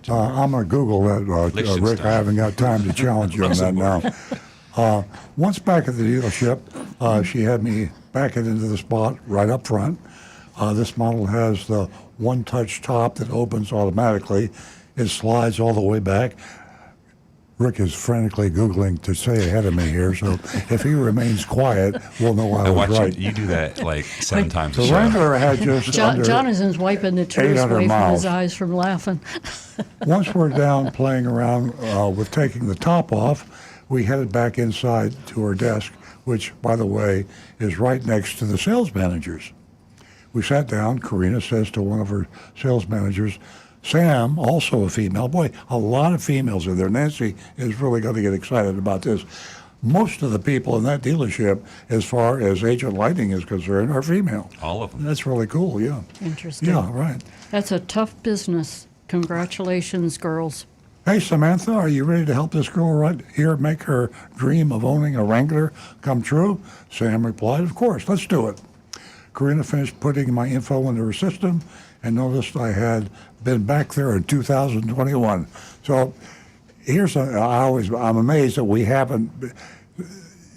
I'm going to Google that, Rick. I haven't got time to challenge you on that now. Once back at the dealership, she had me back it into the spot right up front. This model has the one-touch top that opens automatically. It slides all the way back. Rick is frantically Googling to stay ahead of me here, so if he remains quiet, we'll know I was right. You do that like 7 times a show. The Wrangler had just Jonathan's wiping the tears away from his eyes from laughing. Once we're down playing around with taking the top off, we headed back inside to our desk, which, by the way, is right next to the sales managers. We sat down. Karina says to one of her sales managers, Sam, also a female. Boy, a lot of females in there. Nancy is really going to get excited about this. Most of the people in that dealership, as far as Agent Lighting is concerned, are female. All of them. That's really cool, yeah. Interesting. Yeah, right. That's a tough business. Congratulations, girls. Hey, Samantha, are you ready to help this girl right here make her dream of owning a Wrangler come true? Sam replied, of course, let's do it. Karina finished putting my info into her system and noticed I had been back there in 2021. So I'm amazed that we haven't,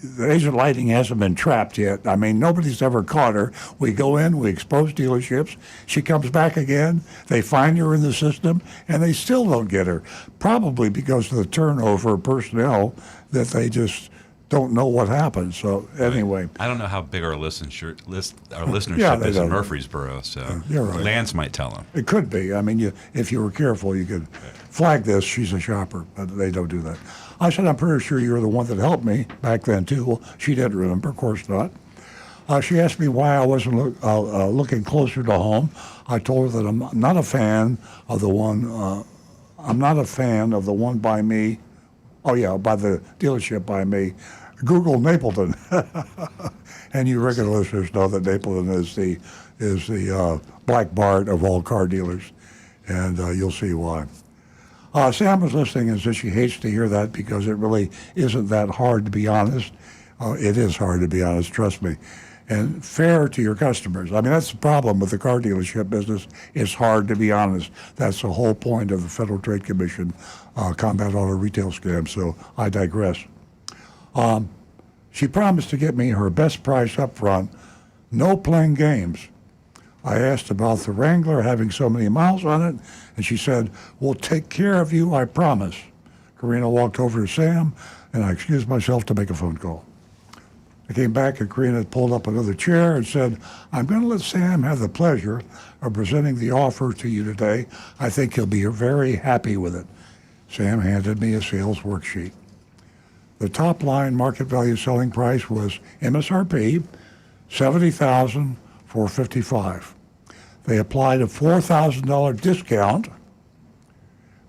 the Agent Lighting hasn't been trapped yet. I mean, nobody's ever caught her. We go in, we expose dealerships. She comes back again. They find her in the system, and they still don't get her. Probably because of the turnover of personnel that they just don't know what happened. So anyway, I don't know how big our listenership Yeah, is they in don't. Murfreesboro, so You're right. Lance might tell them. It could be. I mean, if you were careful, you could flag this. She's a shopper, but they don't do that. I said, I'm pretty sure you're the one that helped me back then, too. Well, she didn't remember. Of course not. She asked me why I wasn't looking closer to home. I told her that I'm not a fan of the one. I'm not a fan of the one by me. Oh yeah, by the dealership by me. Google Napleton, and you regular listeners know that Napleton is the Black Bart of all car dealers, and you'll see why. Sam was listening and said she hates to hear that because it really isn't that hard, to be honest. It is hard, to be honest, trust me. And fair to your customers. I mean, that's the problem with the car dealership business. It's hard to be honest. That's the whole point of the Federal Trade Commission, combat auto retail scams. So I digress. She promised to get me her best price up front, no playing games. I asked about the Wrangler having so many miles on it, and she said, we'll take care of you, I promise. Karina walked over to Sam, and I excused myself to make a phone call. I came back, and Karina had pulled up another chair and said, I'm going to let Sam have the pleasure of presenting the offer to you today. I think he'll be very happy with it. Sam handed me a sales worksheet. The top line market value selling price was MSRP, $70,455. They applied a $4,000 discount,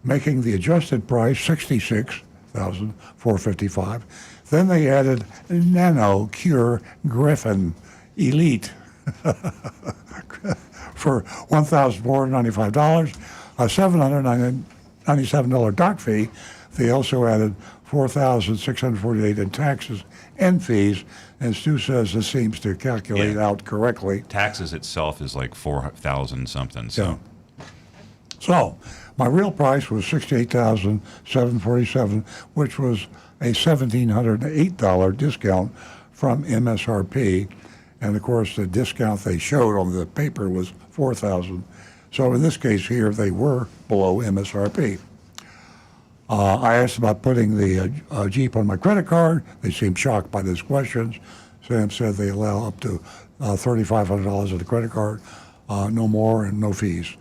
making the adjusted price $66,455. Then they added Nano Cure Griffin Elite for $1,495, a $797 dock fee. They also added $4,648 in taxes and fees, and Stu says this seems to calculate out correctly. Taxes itself is like 4,000 something. So, Yeah. So my real price was $68,747, which was a $1,708 discount from MSRP, and of course the discount they showed on the paper was $4,000. So in this case here, they were below MSRP. I asked about putting the Jeep on my credit card. They seemed shocked by these questions. Sam said they allow up to $3,500 of the credit card, no more and no fees.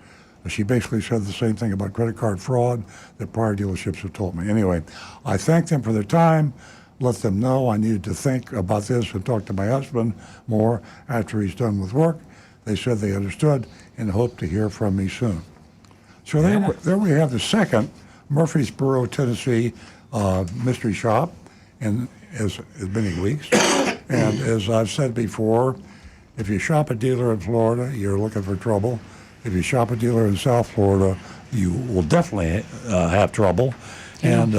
She basically said the same thing about credit card fraud that prior dealerships have told me. Anyway, I thanked them for their time, let them know I needed to think about this and talk to my husband more after he's done with work. They said they understood and hope to hear from me soon. So there we have the second Murfreesboro, Tennessee mystery shop in as many weeks. And as I've said before, if you shop a dealer in Florida, you're looking for trouble. If you shop a dealer in South Florida, you will definitely have trouble. Yeah. And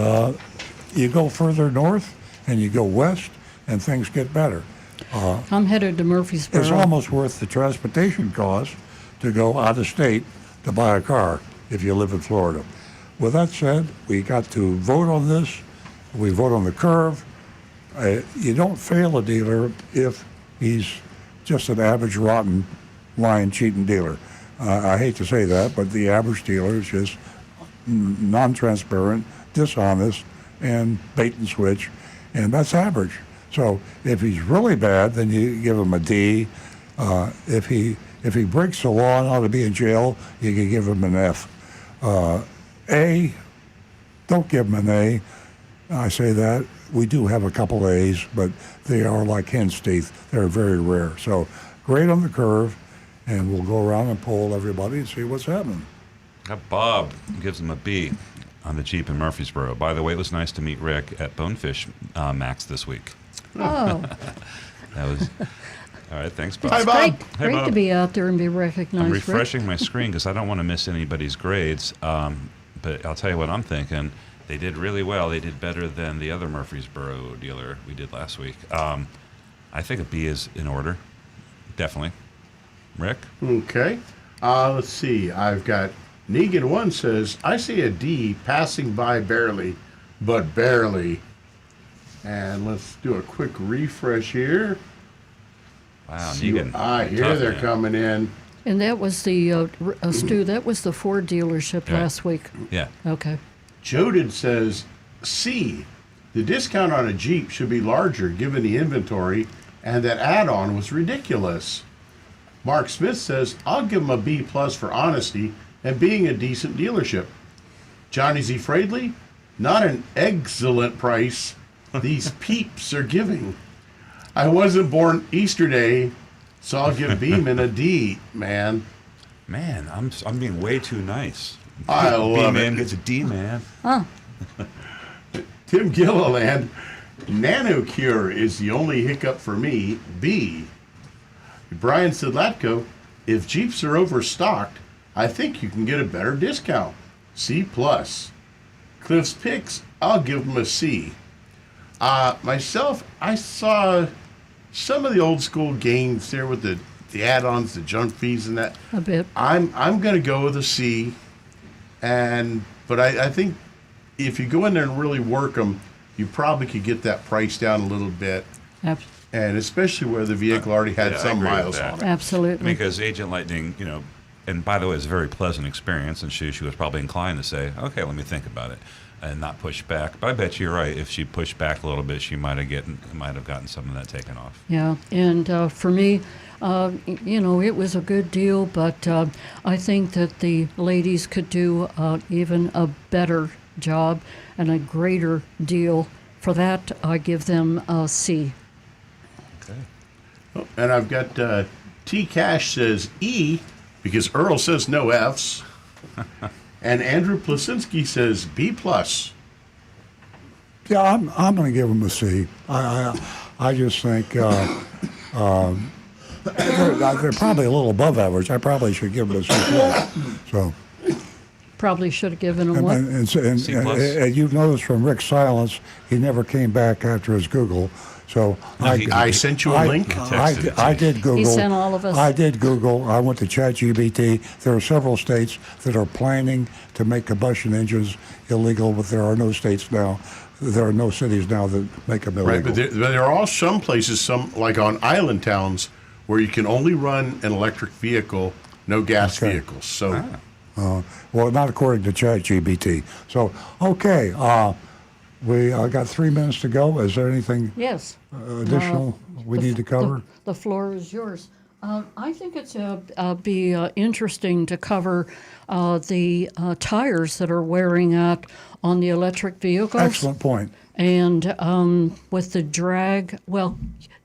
you go further north and you go west and things get better. I'm headed to Murfreesboro. It's almost worth the transportation cost to go out of state to buy a car if you live in Florida. With that said, we got to vote on this. We vote on the curve. You don't fail a dealer if he's just an average, rotten, lying, cheating dealer. I hate to say that, but the average dealer is just non-transparent, dishonest, and bait and switch, and that's average. So if he's really bad, then you give him a D. If he breaks the law and ought to be in jail, you can give him an F. A, don't give him an A. I say that. We do have a couple A's, but they are like hen's teeth. They're very rare. So grade on the curve, and we'll go around and poll everybody and see what's happening. Bob gives him a B on the Jeep in Murfreesboro. By the way, it was nice to meet Rick at Bonefish Max this week. Oh. That was... All right, thanks, Bob. It's great to be out there and be recognized. I'm refreshing my screen because I don't want to miss anybody's grades. but I'll tell you what I'm thinking. They did really well. They did better than the other Murfreesboro dealer we did last week. I think a B is in order, definitely. Rick? Okay. Let's see. I've got Negan 1 says, I see a D passing by barely, but barely. And let's do a quick refresh here. Wow, See, Negan. I hear Tough, they're man. coming in. And that was the, Stu, that was the Ford dealership Yeah. last week. Yeah. Okay. Jodid says, C. The discount on a Jeep should be larger given the inventory, and that add-on was ridiculous. Mark Smith says, I'll give him a B plus for honesty and being a decent dealership. Johnny Z. Fradley, not an excellent price these peeps are giving. I wasn't born Easter Day, so I'll give Beeman a D, man. Man, I'm being way too nice. I love B-man it. gets a D, man. Oh, Tim Gilliland, NanoCure is the only hiccup for me, B. Brian Sidlatko, if Jeeps are overstocked, I think you can get a better discount, C+. Cliff's Picks, I'll give them a C. Myself, I saw some of the old school games there with the add-ons, the junk fees and that. a bit. I'm going to go with a C, but I think if you go in there and really work them, you probably could get that price down a little bit, Ab- and especially where the vehicle already had Yeah, I some agree with miles that. on it. Absolutely. Because Agent Lightning, and by the way, it's a very pleasant experience, and she was probably inclined to say, okay, let me think about it, and not push back. But I bet you're right. If she pushed back a little bit, she might have gotten some of that taken off. Yeah, and for me, it was a good deal, but I think that the ladies could do even a better job and a greater deal. For that, I give them a C. Okay. Oh, and I've got T Cash says E because Earl says no F's, and Andrew Plasinski says B plus. Yeah, I'm going to give them a C. I just think they're probably a little above average. I probably should give them a C+. So. Probably should have given them what? And you've noticed from Rick's silence, he never came back after his Google. So I sent you a link. I did Google. He sent all of us. I did Google. I went to ChatGPT. There are several states that are planning to make combustion engines illegal, but there are no states now. There are no cities now that make them illegal. Right, but there are also some places, like on island towns, where you can only run an electric vehicle, no gas vehicles. So. Well, not according to ChatGPT. So, okay, we got 3 minutes to go. Is there anything additional we need to cover? The floor is yours. I think it's be interesting to cover the tires that are wearing out on the electric vehicles. Excellent point. And with the drag, well,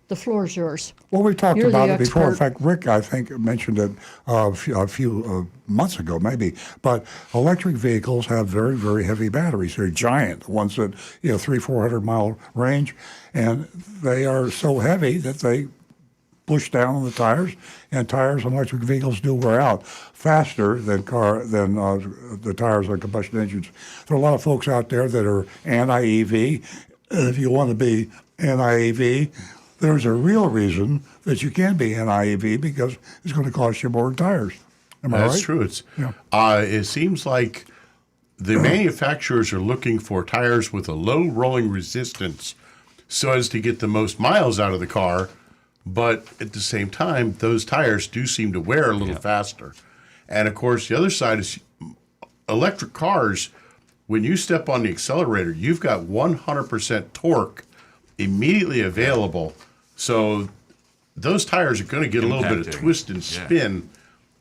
the floor is yours. Well, we talked You're about the it before. In expert. fact, Rick, I think, mentioned it a few months ago, maybe. But electric vehicles have very, very heavy batteries. They're giant, the ones that, 300-400 mile range. And they are so heavy that they push down on the tires, and tires on electric vehicles do wear out faster than the tires on combustion engines. There are a lot of folks out there that are anti-EV. And if you want to be anti-EV, there's a real reason that you can be anti-EV because it's going to cost you more in tires. Am I right? That's true. It seems like the manufacturers are looking for tires with a low rolling resistance so as to get the most miles out of the car. But at the same time, those tires do seem to wear a little faster. And of course, the other side is electric cars. When you step on the accelerator, you've got 100% torque immediately available. So those tires are going to get a little bit of twist and spin.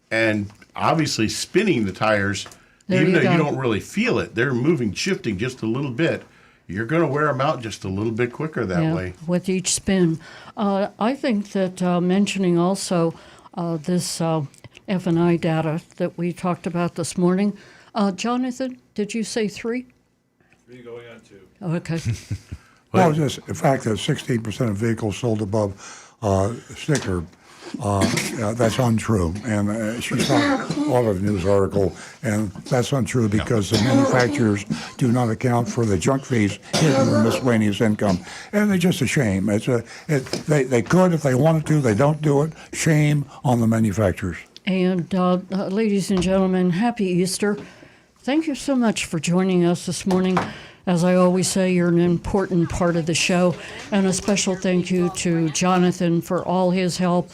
And obviously spinning the tires, even though you don't really feel it, they're shifting just a little bit. You're going to wear them out just a little bit quicker that way. With each spin. I think that mentioning also this F&I data that we talked about this morning. Jonathan, did you say 3? 3 going on 2. Okay. Well, just the fact that 16% of vehicles sold above sticker That's untrue. And she saw all of the news article, and that's untrue because the manufacturers do not account for the junk fees hidden in miscellaneous income. And it's just a shame. They could if they wanted to. They don't do it. Shame on the manufacturers. And ladies and gentlemen, happy Easter. Thank you so much for joining us this morning. As I always say, you're an important part of the show. And a special thank you to Jonathan for all his help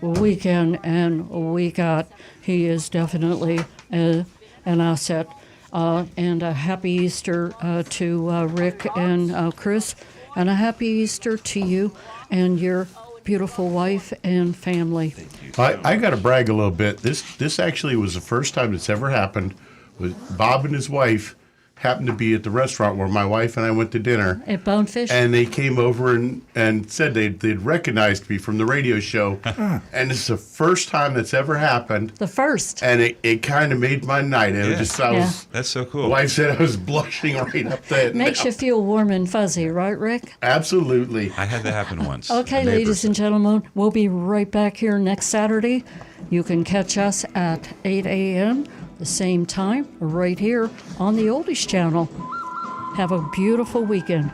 week in and week out. He is definitely an asset. And a happy Easter to Rick and Chris. And a happy Easter to you and your beautiful wife and family. I got to brag a little bit. This actually was the first time it's ever happened. With Bob and his wife happened to be at the restaurant where my wife and I went to dinner. At Bonefish? And they came over and said they'd recognized me from the radio show. And it's the first time that's ever happened. The first. And it kind of made my night. That's so cool. My wife said I was blushing right up there. Makes you feel warm and fuzzy, right, Rick? Absolutely. I had that happen once. Okay, ladies and gentlemen, we'll be right back here next Saturday. You can catch us at 8 a.m., the same time, right here on the Oldies Channel. Have a beautiful weekend.